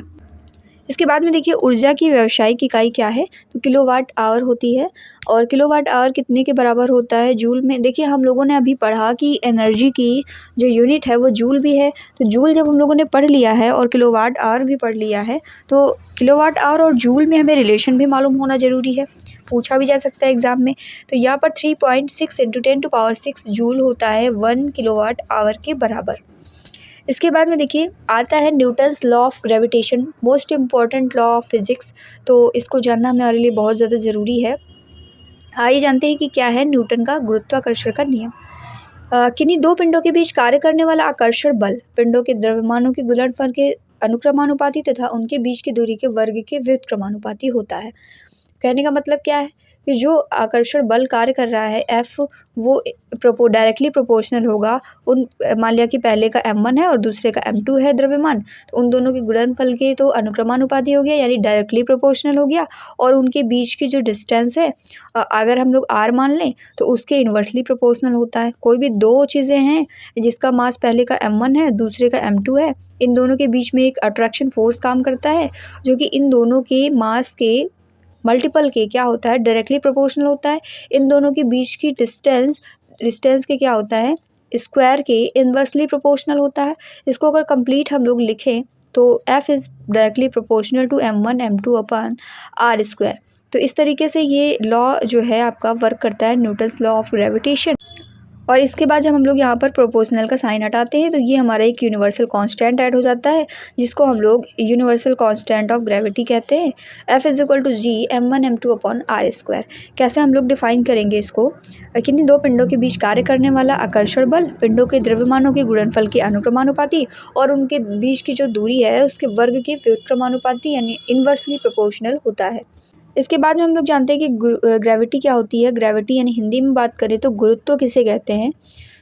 इसके बाद में देखिए ऊर्जा की व्यावसायिक इकाई क्या है, तो किलोवाट आवर होती है। और किलोवाट आवर कितने के बराबर होता है, जूल में। देखिए हम लोगों ने अभी पढ़ा कि एनर्जी की जो यूनिट है वो जूल भी है, तो जूल जब हम लोगों ने पढ़ लिया है और किलोवाट आवर भी पढ़ लिया है, तो किलोवाट आवर और जूल में हमें रिलेशन भी मालूम होना ज़रूरी है, पूछा भी जा सकता है एग्ज़ाम में। तो यहाँ पर 3.6 × 10⁻⁶ जूल होता है 1 किलोवाट आवर के बराबर। इसके बाद में देखिए आता है Newton's law of gravitation, most important law of physics. तो इसको जानना हमारे लिए बहुत ज़्यादा ज़रूरी है। आइए जानते हैं कि क्या है न्यूटन का गुरुत्वाकर्षण का नियम। किन्हीं दो पिंडों के बीच कार्य करने वाला आकर्षण बल पिंडों के द्रव्यमानों के गुणनफल के अनुक्रमानुपाती तथा उनके बीच की दूरी के वर्ग के व्युत्क्रमानुपाती होता है। कहने का मतलब क्या है कि जो आकर्षण बल कार्य कर रहा है F, वो डायरेक्टली प्रोपोर्शनल होगा उन, मान लिया कि पहले का m1 है और दूसरे का m2 है द्रव्यमान, तो उन दोनों के गुणनफल के तो अनुक्रमानुपाती हो गया, यानी डायरेक्टली प्रोपोर्शनल हो गया। और उनके बीच की जो डिस्टेंस है अगर हम लोग r मान लें तो उसके इन्वर्सली प्रोपोर्शनल होता है। कोई भी दो चीज़ें हैं जिसका मास पहले का m1 है दूसरे का m2 है, इन दोनों के बीच में एक अट्रैक्शन फोर्स काम करता है जो कि इन दोनों के मास के मल्टीपल के क्या होता है, डायरेक्टली प्रोपोर्शनल होता है। इन दोनों के बीच की डिस्टेंस के क्या होता है, स्क्वायर के इन्वर्सली प्रोपोर्शनल होता है। इसको अगर कंप्लीट हम लोग लिखें तो F is directly proportional to m1 m2 upon r square. तो इस तरीके से ये लॉ जो है आपका वर्क करता है, न्यूटन्स लॉ ऑफ ग्रेविटेशन। और इसके बाद जब हम लोग यहाँ पर प्रोपोर्शनल का साइन हटाते हैं तो ये हमारा एक यूनिवर्सल कांस्टेंट ऐड हो जाता है, जिसको हम लोग यूनिवर्सल कांस्टेंट ऑफ ग्रेविटी कहते हैं। F is equal to G m1 m2 upon r square. कैसे हम लोग डिफाइन करेंगे इसको, किन्हीं दो पिंडों के बीच कार्य करने वाला आकर्षण बल पिंडों के द्रव्यमानों के गुणनफल के अनुक्रमानुपाती और उनके बीच की जो दूरी है उसके वर्ग के व्युत्क्रमानुपाती यानी इन्वर्सली प्रोपोर्शनल होता है। इसके बाद में हम लोग जानते हैं कि ग्रेविटी क्या होती है। ग्रेविटी यानी हिंदी में बात करें तो गुरुत्व किसे कहते हैं।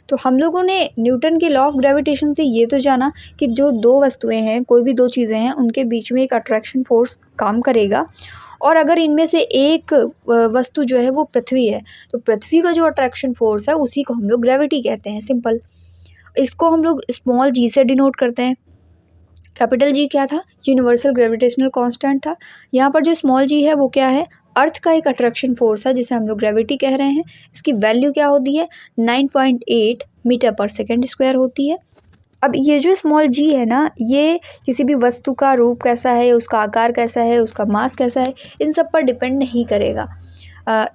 तो हम लोगों ने न्यूटन के लॉ ऑफ ग्रेविटेशन से ये तो जाना कि जो दो वस्तुएं हैं, कोई भी दो चीज़ें हैं, उनके बीच में एक अट्रैक्शन फोर्स काम करेगा। और अगर इनमें से एक वस्तु जो है वो पृथ्वी है, तो पृथ्वी का जो अट्रैक्शन फोर्स है उसी को हम लोग ग्रेविटी कहते हैं, सिंपल। इसको हम लोग स्मॉल g से डिनोट करते हैं। कैपिटल G क्या था, यूनिवर्सल ग्रेविटेशनल कांस्टेंट था। यहाँ पर जो स्मॉल g है वो क्या है, अर्थ का एक अट्रैक्शन फोर्स है जिसे हम लोग ग्रेविटी कह रहे हैं। इसकी वैल्यू क्या होती है, 9.8 मीटर पर सेकेंड स्क्वायर होती है। अब ये जो स्मॉल g है ना, ये किसी भी वस्तु का रूप कैसा है, उसका आकार कैसा है, उसका मास कैसा है, इन सब पर डिपेंड नहीं करेगा।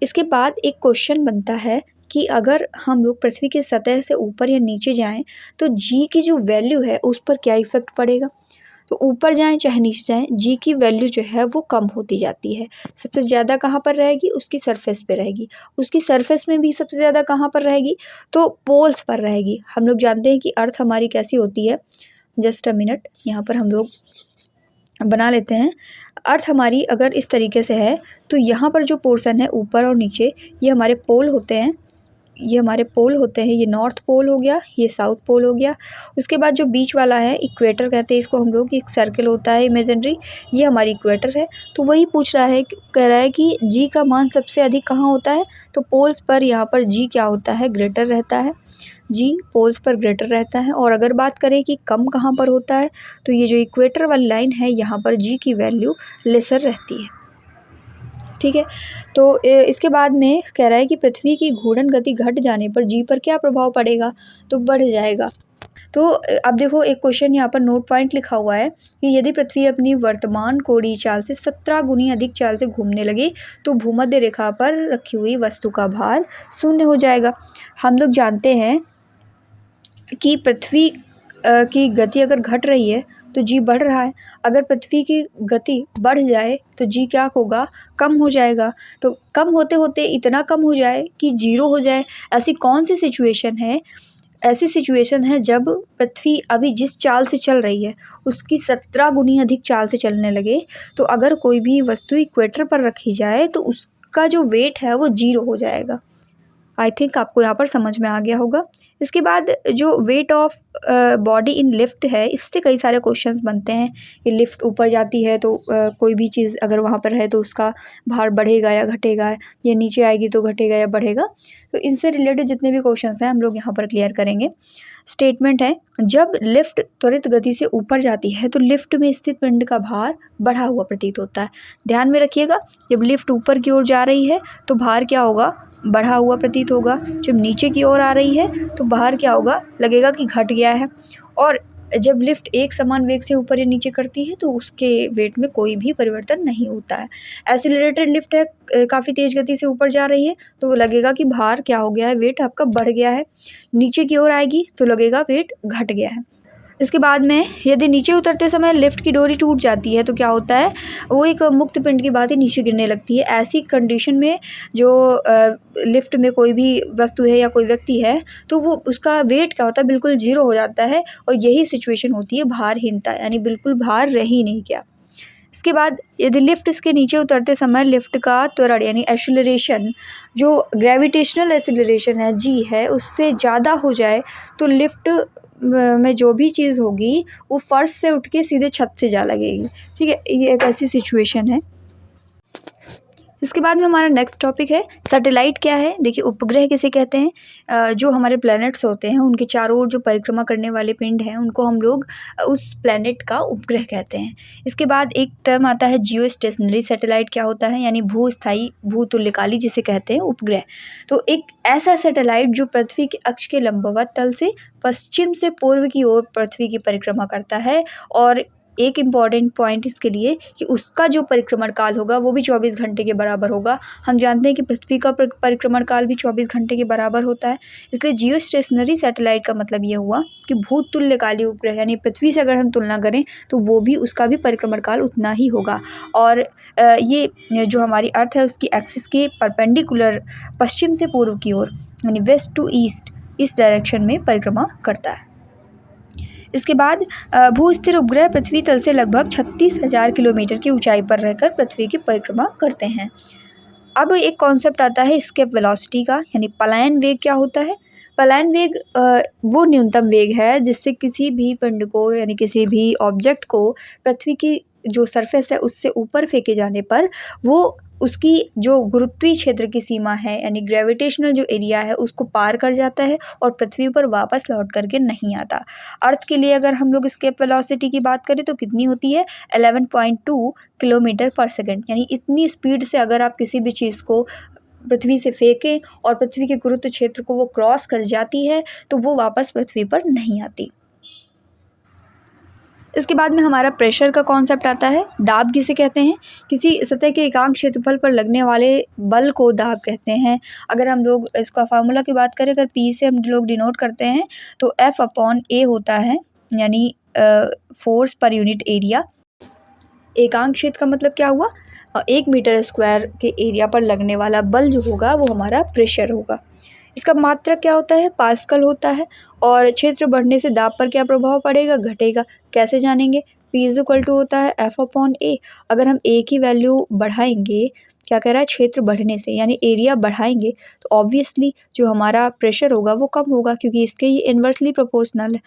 इसके बाद एक क्वेश्चन बनता है कि अगर हम लोग पृथ्वी की सतह से ऊपर या नीचे जाएं तो g की जो वैल्यू है उस पर क्या इफेक्ट पड़ेगा। तो ऊपर जाएं चाहे नीचे जाएं, g की वैल्यू जो है वो कम होती जाती है। सबसे ज़्यादा कहाँ पर रहेगी, उसकी सरफेस पे रहेगी। उसकी सरफेस में भी सबसे ज़्यादा कहाँ पर रहेगी, तो पोल्स पर रहेगी। हम लोग जानते हैं कि अर्थ हमारी कैसी होती है, जस्ट अ मिनट, यहाँ पर हम लोग बना लेते हैं। अर्थ हमारी अगर इस तरीके से है तो यहाँ पर जो पोर्शन है ऊपर और नीचे, ये हमारे पोल होते हैं, ये नॉर्थ पोल हो गया, ये साउथ पोल हो गया। उसके बाद जो बीच वाला है इक्वेटर कहते हैं इसको हम लोग, एक सर्कल होता है इमेजिनरी, ये हमारी इक्वेटर है। तो वही पूछ रहा है, कह रहा है कि जी का मान सबसे अधिक कहाँ होता है, तो पोल्स पर। यहाँ पर जी क्या होता है, ग्रेटर रहता है, जी पोल्स पर ग्रेटर रहता है। और अगर बात करें कि कम कहाँ पर होता है, तो ये जो इक्वेटर वाली लाइन है यहाँ पर जी की वैल्यू लेसर रहती है, ठीक है। तो इसके बाद में कह रहा है कि पृथ्वी की घूर्णन गति घट जाने पर जी पर क्या प्रभाव पड़ेगा, तो बढ़ जाएगा। तो अब देखो एक क्वेश्चन यहाँ पर नोट पॉइंट लिखा हुआ है कि यदि पृथ्वी अपनी वर्तमान कोणीय चाल से 17 गुनी अधिक चाल से घूमने लगे तो भूमध्य रेखा पर रखी हुई वस्तु का भार शून्य हो जाएगा। हम लोग जानते हैं कि पृथ्वी की गति अगर घट रही है तो जी बढ़ रहा है, अगर पृथ्वी की गति बढ़ जाए तो जी क्या होगा, कम हो जाएगा। तो कम होते होते इतना कम हो जाए कि जीरो हो जाए। ऐसी कौन सी सिचुएशन है, ऐसी सिचुएशन है जब पृथ्वी अभी जिस चाल से चल रही है उसकी 17 गुनी अधिक चाल से चलने लगे, तो अगर कोई भी वस्तु इक्वेटर पर रखी जाए तो उसका जो वेट है वो जीरो हो जाएगा। आई थिंक आपको यहाँ पर समझ में आ गया होगा। इसके बाद जो weight of body in lift है, इससे कई सारे क्वेश्चंस बनते हैं कि लिफ्ट ऊपर जाती है तो कोई भी चीज़ अगर वहाँ पर है तो उसका भार बढ़ेगा या घटेगा, या नीचे आएगी तो घटेगा या बढ़ेगा। तो इनसे रिलेटेड जितने भी क्वेश्चंस हैं हम लोग यहाँ पर क्लियर करेंगे। स्टेटमेंट है, जब लिफ्ट त्वरित गति से ऊपर जाती है तो लिफ्ट में स्थित पिंड का भार बढ़ा हुआ प्रतीत होता है। ध्यान में रखिएगा, जब लिफ्ट ऊपर की ओर जा रही है तो भार क्या होगा, बढ़ा हुआ प्रतीत होगा। जब नीचे की ओर आ रही है तो भार क्या होगा, लगेगा कि घट गया है। और जब लिफ्ट एक समान वेग से ऊपर या नीचे करती है तो उसके वेट में कोई भी परिवर्तन नहीं होता है। एक्सीलरेटेड लिफ्ट है, काफ़ी तेज़ गति से ऊपर जा रही है तो वो लगेगा कि भार क्या हो गया है, वेट आपका बढ़ गया है। नीचे की ओर आएगी तो लगेगा वेट घट गया है। इसके बाद में यदि नीचे उतरते समय लिफ्ट की डोरी टूट जाती है तो क्या होता है, वो एक मुक्त पिंड की बात ही नीचे गिरने लगती है। ऐसी कंडीशन में जो लिफ्ट में कोई भी वस्तु है या कोई व्यक्ति है तो वो उसका वेट क्या होता है, बिल्कुल जीरो हो जाता है। और यही सिचुएशन होती है भारहीनता, यानी बिल्कुल भार रह ही नहीं गया। इसके बाद यदि लिफ्ट इसके नीचे उतरते समय लिफ्ट का त्वरण यानी एक्सेलरेशन जो ग्रेविटेशनल एक्सेलरेशन है जी है उससे ज़्यादा हो जाए तो लिफ्ट में जो भी चीज़ होगी वो फर्श से उठ के सीधे छत से जा लगेगी। ठीक है, ये एक ऐसी सिचुएशन है। इसके बाद में हमारा नेक्स्ट टॉपिक है सैटेलाइट क्या है। देखिए उपग्रह किसे कहते हैं, जो हमारे प्लैनेट्स होते हैं उनके चारों ओर जो परिक्रमा करने वाले पिंड हैं उनको हम लोग उस प्लैनेट का उपग्रह कहते हैं। इसके बाद एक टर्म आता है जियो स्टेशनरी सैटेलाइट क्या होता है, यानी भूस्थायी भूतुल्यकाली जिसे कहते हैं उपग्रह। तो एक ऐसा सैटेलाइट जो पृथ्वी के अक्ष के लंबवत तल से पश्चिम से पूर्व की ओर पृथ्वी की परिक्रमा करता है। और एक इम्पॉर्टेंट पॉइंट इसके लिए कि उसका जो परिक्रमण काल होगा वो भी 24 घंटे के बराबर होगा। हम जानते हैं कि पृथ्वी का परिक्रमण काल भी 24 घंटे के बराबर होता है। इसलिए जियो स्टेशनरी सैटेलाइट का मतलब ये हुआ कि भूतुल्यकाली उपग्रह यानी पृथ्वी से अगर हम तुलना करें तो वो भी उसका भी परिक्रमण काल उतना ही होगा। और ये जो हमारी अर्थ है उसकी एक्सिस के परपेंडिकुलर पश्चिम से पूर्व की ओर यानी वेस्ट टू ईस्ट इस डायरेक्शन में परिक्रमा करता है। इसके बाद भूस्थिर उपग्रह पृथ्वी तल से लगभग 36,000 किलोमीटर की ऊंचाई पर रहकर पृथ्वी की परिक्रमा करते हैं। अब एक कॉन्सेप्ट आता है एस्केप वेलोसिटी का, यानी पलायन वेग क्या होता है। पलायन वेग वो न्यूनतम वेग है जिससे किसी भी पिंड को यानी किसी भी ऑब्जेक्ट को पृथ्वी की जो सरफेस है उससे ऊपर फेंके जाने पर वो उसकी जो गुरुत्वीय क्षेत्र की सीमा है यानी ग्रेविटेशनल जो एरिया है उसको पार कर जाता है और पृथ्वी पर वापस लौट करके नहीं आता। अर्थ के लिए अगर हम लोग एस्केप वेलोसिटी की बात करें तो कितनी होती है 11.2 किलोमीटर पर सेकंड, यानी इतनी स्पीड से अगर आप किसी भी चीज़ को पृथ्वी से फेंकें और पृथ्वी के गुरुत्व क्षेत्र को वो क्रॉस कर जाती है तो वो वापस पृथ्वी पर नहीं आती। इसके बाद में हमारा प्रेशर का कॉन्सेप्ट आता है। दाब किसे कहते हैं, किसी सतह के एकांक क्षेत्रफल पर लगने वाले बल को दाब कहते हैं। अगर हम लोग इसका फार्मूला की बात करें, अगर पी से हम लोग डिनोट करते हैं तो F/A होता है, यानी फोर्स पर यूनिट एरिया। एकांक क्षेत्र का मतलब क्या हुआ, 1 मीटर स्क्वायर के एरिया पर लगने वाला बल जो होगा वो हमारा प्रेशर होगा। इसका मात्रक क्या होता है, पास्कल होता है। और क्षेत्र बढ़ने से दाब पर क्या प्रभाव पड़ेगा, घटेगा। कैसे जानेंगे, P होता है F/A। अगर हम A की वैल्यू बढ़ाएंगे, क्या कह रहा है, क्षेत्र बढ़ने से यानी एरिया बढ़ाएंगे तो ऑब्वियसली जो हमारा प्रेशर होगा वो कम होगा क्योंकि इसके ये इन्वर्सली प्रोपोर्शनल है।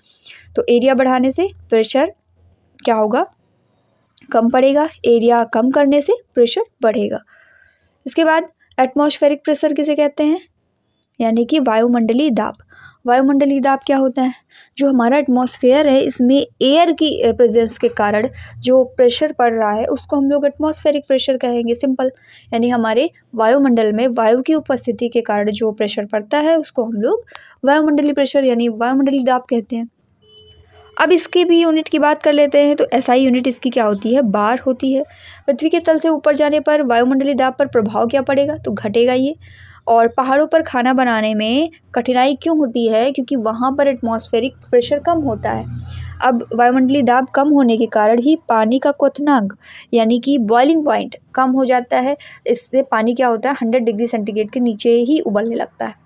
तो एरिया बढ़ाने से प्रेशर क्या होगा, कम पड़ेगा। एरिया कम करने से प्रेशर बढ़ेगा। इसके बाद एटमॉस्फेरिक प्रेशर किसे कहते हैं, यानी कि वायुमंडलीय दाब। वायुमंडलीय दाब क्या होता है, जो हमारा एटमॉस्फेयर है इसमें एयर की प्रेजेंस के कारण जो प्रेशर पड़ रहा है उसको हम लोग एटमॉस्फेरिक प्रेशर कहेंगे, सिंपल। यानी हमारे वायुमंडल में वायु की उपस्थिति के कारण जो प्रेशर पड़ता है उसको हम लोग वायुमंडलीय प्रेशर यानी वायुमंडलीय दाब कहते हैं। अब इसकी भी यूनिट की बात कर लेते हैं तो SI यूनिट इसकी क्या होती है, बार होती है। पृथ्वी के तल से ऊपर जाने पर वायुमंडलीय दाब पर प्रभाव क्या पड़ेगा, तो घटेगा ये। और पहाड़ों पर खाना बनाने में कठिनाई क्यों होती है, क्योंकि वहाँ पर एटमॉस्फेरिक प्रेशर कम होता है। अब वायुमंडलीय दाब कम होने के कारण ही पानी का क्वथनांक यानी कि बॉइलिंग पॉइंट कम हो जाता है। इससे पानी क्या होता है 100 डिग्री सेंटीग्रेड के नीचे ही उबलने लगता है।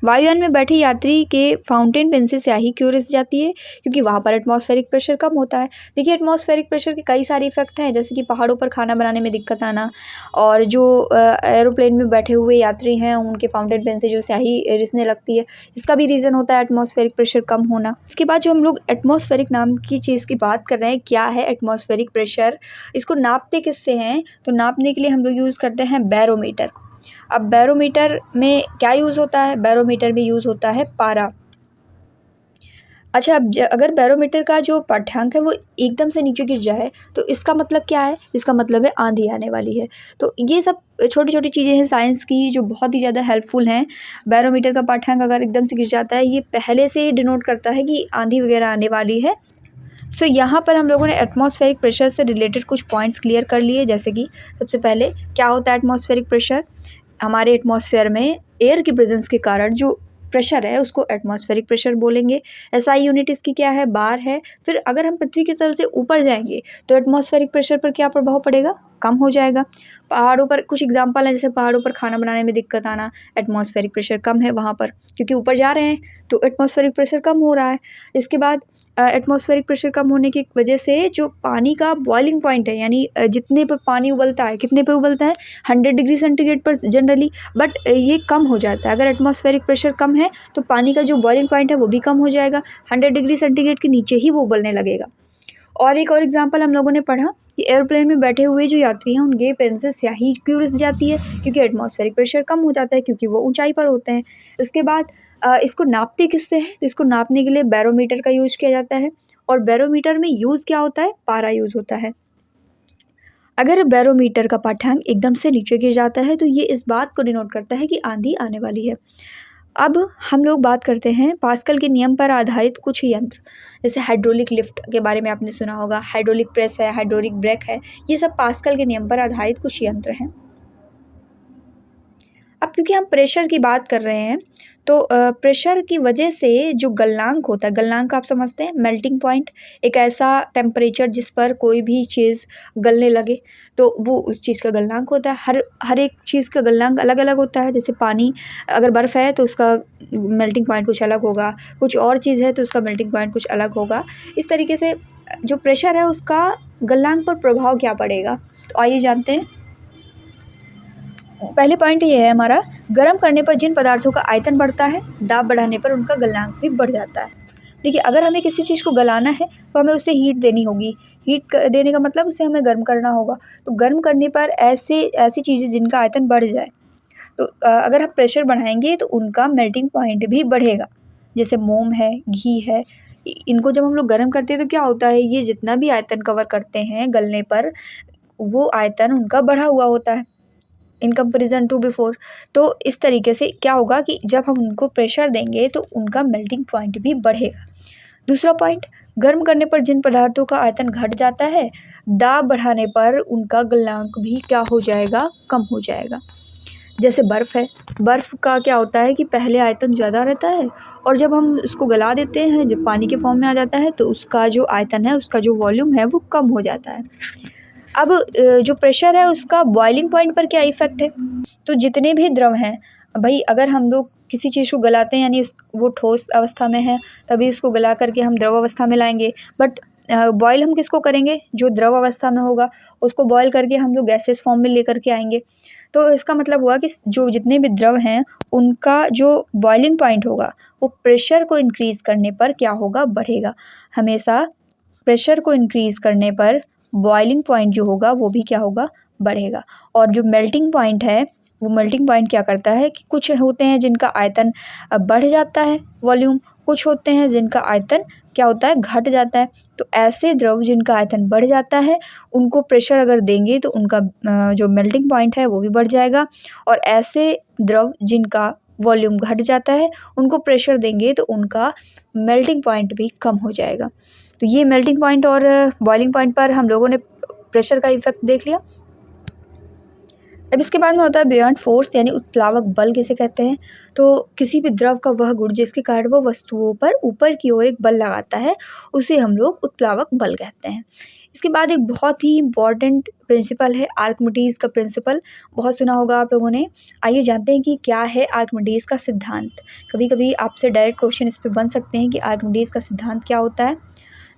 वायुयान में बैठे यात्री के फाउंटेन पेन से स्याही क्यों रिस जाती है, क्योंकि वहाँ पर एटमॉस्फेरिक प्रेशर कम होता है। देखिए एटमॉस्फेरिक प्रेशर के कई सारे इफेक्ट हैं, जैसे कि पहाड़ों पर खाना बनाने में दिक्कत आना और जो एरोप्लेन में बैठे हुए यात्री हैं उनके फाउंटेन पेन से जो स्याही रिसने लगती है, इसका भी रीज़न होता है एटमॉस्फेरिक प्रेशर कम होना। इसके बाद जो हम लोग एटमॉस्फेरिक नाम की चीज़ की बात कर रहे हैं, क्या है एटमॉस्फेरिक प्रेशर, इसको नापते किससे हैं, तो नापने के लिए हम लोग यूज़ करते हैं बैरोमीटर। अब बैरोमीटर में क्या यूज़ होता है, बैरोमीटर में यूज़ होता है पारा। अच्छा, अब अगर बैरोमीटर का जो पाठ्यांक है वो एकदम से नीचे गिर जाए तो इसका मतलब क्या है, इसका मतलब है आंधी आने वाली है। तो ये सब छोटी छोटी चीज़ें हैं साइंस की जो बहुत ही ज़्यादा हेल्पफुल हैं। बैरोमीटर का पाठ्यांक अगर एकदम से गिर जाता है ये पहले से ही डिनोट करता है कि आंधी वगैरह आने वाली है। सो यहाँ पर हम लोगों ने एटमॉस्फेरिक प्रेशर से रिलेटेड कुछ पॉइंट्स क्लियर कर लिए, जैसे कि सबसे पहले क्या होता है एटमॉस्फेरिक प्रेशर। हमारे एटमॉस्फेयर में एयर की प्रेजेंस के कारण जो प्रेशर है उसको एटमॉस्फेरिक प्रेशर बोलेंगे। SI यूनिट इसकी क्या है, बार है। फिर अगर हम पृथ्वी के तल से ऊपर जाएंगे तो एटमॉस्फेरिक प्रेशर पर क्या प्रभाव पड़ेगा, कम हो जाएगा। पहाड़ों पर कुछ एग्जांपल है, जैसे पहाड़ों पर खाना बनाने में दिक्कत आना, एटमॉस्फेरिक प्रेशर कम है वहाँ पर, क्योंकि ऊपर जा रहे हैं तो एटमॉस्फेरिक प्रेशर कम हो रहा है। इसके बाद एटमॉस्फेरिक प्रेशर कम होने की वजह से जो पानी का बॉइलिंग पॉइंट है, यानी जितने पर पानी उबलता है, कितने पे उबलता है 100 डिग्री सेंटीग्रेड पर जनरली, बट ये कम हो जाता है। अगर एटमॉस्फेरिक प्रेशर कम है तो पानी का जो बॉइलिंग पॉइंट है वो भी कम हो जाएगा, 100 डिग्री सेंटीग्रेड के नीचे ही वो उबलने लगेगा। और एक और एग्जांपल हम लोगों ने पढ़ा कि एयरप्लेन में बैठे हुए जो यात्री हैं उनके पेन से स्याही क्यों रिस जाती है, क्योंकि एटमॉस्फेरिक प्रेशर कम हो जाता है, क्योंकि वो ऊंचाई पर होते हैं। इसके बाद इसको नापते किससे हैं, तो इसको नापने के लिए बैरोमीटर का यूज किया जाता है। और बैरोमीटर में यूज़ क्या होता है, पारा यूज़ होता है। अगर बैरोमीटर का पाठ्यांक एकदम से नीचे गिर जाता है तो ये इस बात को डिनोट करता है कि आंधी आने वाली है। अब हम लोग बात करते हैं पास्कल के नियम पर आधारित कुछ यंत्र, जैसे हाइड्रोलिक लिफ्ट के बारे में आपने सुना होगा, हाइड्रोलिक प्रेस है, हाइड्रोलिक ब्रेक है, ये सब पास्कल के नियम पर आधारित कुछ यंत्र हैं। अब क्योंकि हम प्रेशर की बात कर रहे हैं तो प्रेशर की वजह से जो गलनांक होता है, गलनांक आप समझते हैं, मेल्टिंग पॉइंट, एक ऐसा टेम्परेचर जिस पर कोई भी चीज़ गलने लगे तो वो उस चीज़ का गलनांक होता है। हर एक चीज़ का गलनांक अलग अलग होता है। जैसे पानी, अगर बर्फ़ है तो उसका मेल्टिंग पॉइंट कुछ अलग होगा, कुछ और चीज़ है तो उसका मेल्टिंग पॉइंट कुछ अलग होगा। इस तरीके से जो प्रेशर है उसका गलनांक पर प्रभाव क्या पड़ेगा, तो आइए जानते हैं। पहले पॉइंट ये है हमारा, गर्म करने पर जिन पदार्थों का आयतन बढ़ता है, दाब बढ़ाने पर उनका गलनांक भी बढ़ जाता है। देखिए, अगर हमें किसी चीज़ को गलाना है तो हमें उसे हीट देनी होगी। देने का मतलब उसे हमें गर्म करना होगा। तो गर्म करने पर ऐसी चीज़ें जिनका आयतन बढ़ जाए, तो अगर हम प्रेशर बढ़ाएंगे तो उनका मेल्टिंग पॉइंट भी बढ़ेगा। जैसे मोम है, घी है, इनको जब हम लोग गर्म करते हैं तो क्या होता है, ये जितना भी आयतन कवर करते हैं गलने पर, वो आयतन उनका बढ़ा हुआ होता है इन कंपेरिजन टू बिफोर। तो इस तरीके से क्या होगा कि जब हम उनको प्रेशर देंगे तो उनका मेल्टिंग पॉइंट भी बढ़ेगा। दूसरा पॉइंट, गर्म करने पर जिन पदार्थों का आयतन घट जाता है, दाब बढ़ाने पर उनका गलनांक भी क्या हो जाएगा, कम हो जाएगा। जैसे बर्फ़ है, बर्फ़ का क्या होता है कि पहले आयतन ज़्यादा रहता है और जब हम उसको गला देते हैं, जब पानी के फॉर्म में आ जाता है तो उसका जो आयतन है, उसका जो वॉल्यूम है वो कम हो जाता है। अब जो प्रेशर है उसका बॉइलिंग पॉइंट पर क्या इफ़ेक्ट है, तो जितने भी द्रव हैं भाई, अगर हम लोग किसी चीज़ को गलाते हैं, यानी वो ठोस अवस्था में है तभी उसको गला करके हम द्रव अवस्था में लाएंगे, बट बॉयल हम किसको करेंगे, जो द्रव अवस्था में होगा उसको बॉयल करके हम लोग गैसेस फॉर्म में लेकर के आएंगे। तो इसका मतलब हुआ कि जो जितने भी द्रव हैं उनका जो बॉइलिंग पॉइंट होगा वो प्रेशर को इंक्रीज़ करने पर क्या होगा, बढ़ेगा। हमेशा प्रेशर को इंक्रीज़ करने पर बॉइलिंग पॉइंट जो होगा वो भी क्या होगा, बढ़ेगा। और जो मेल्टिंग पॉइंट है, वो मेल्टिंग पॉइंट क्या करता है कि कुछ होते हैं जिनका आयतन बढ़ जाता है वॉल्यूम, कुछ होते हैं जिनका आयतन क्या होता है, घट जाता है। तो ऐसे द्रव जिनका आयतन बढ़ जाता है उनको प्रेशर अगर देंगे तो उनका जो मेल्टिंग पॉइंट है वो भी बढ़ जाएगा, और ऐसे द्रव जिनका वॉल्यूम घट जाता है उनको प्रेशर देंगे तो उनका मेल्टिंग पॉइंट भी कम हो जाएगा। तो ये मेल्टिंग पॉइंट और बॉइलिंग पॉइंट पर हम लोगों ने प्रेशर का इफेक्ट देख लिया। अब इसके बाद में होता है बियॉन्ड फोर्स, यानी उत्प्लावक बल किसे कहते हैं। तो किसी भी द्रव का वह गुण जिसके कारण वो वस्तुओं पर ऊपर की ओर एक बल लगाता है उसे हम लोग उत्प्लावक बल कहते हैं। इसके बाद एक बहुत ही इम्पॉर्टेंट प्रिंसिपल है आर्किमिडीज़ का प्रिंसिपल, बहुत सुना होगा आप लोगों ने। आइए जानते हैं कि क्या है आर्किमिडीज़ का सिद्धांत। कभी कभी आपसे डायरेक्ट क्वेश्चन इस पर बन सकते हैं कि आर्किमिडीज़ का सिद्धांत क्या होता है।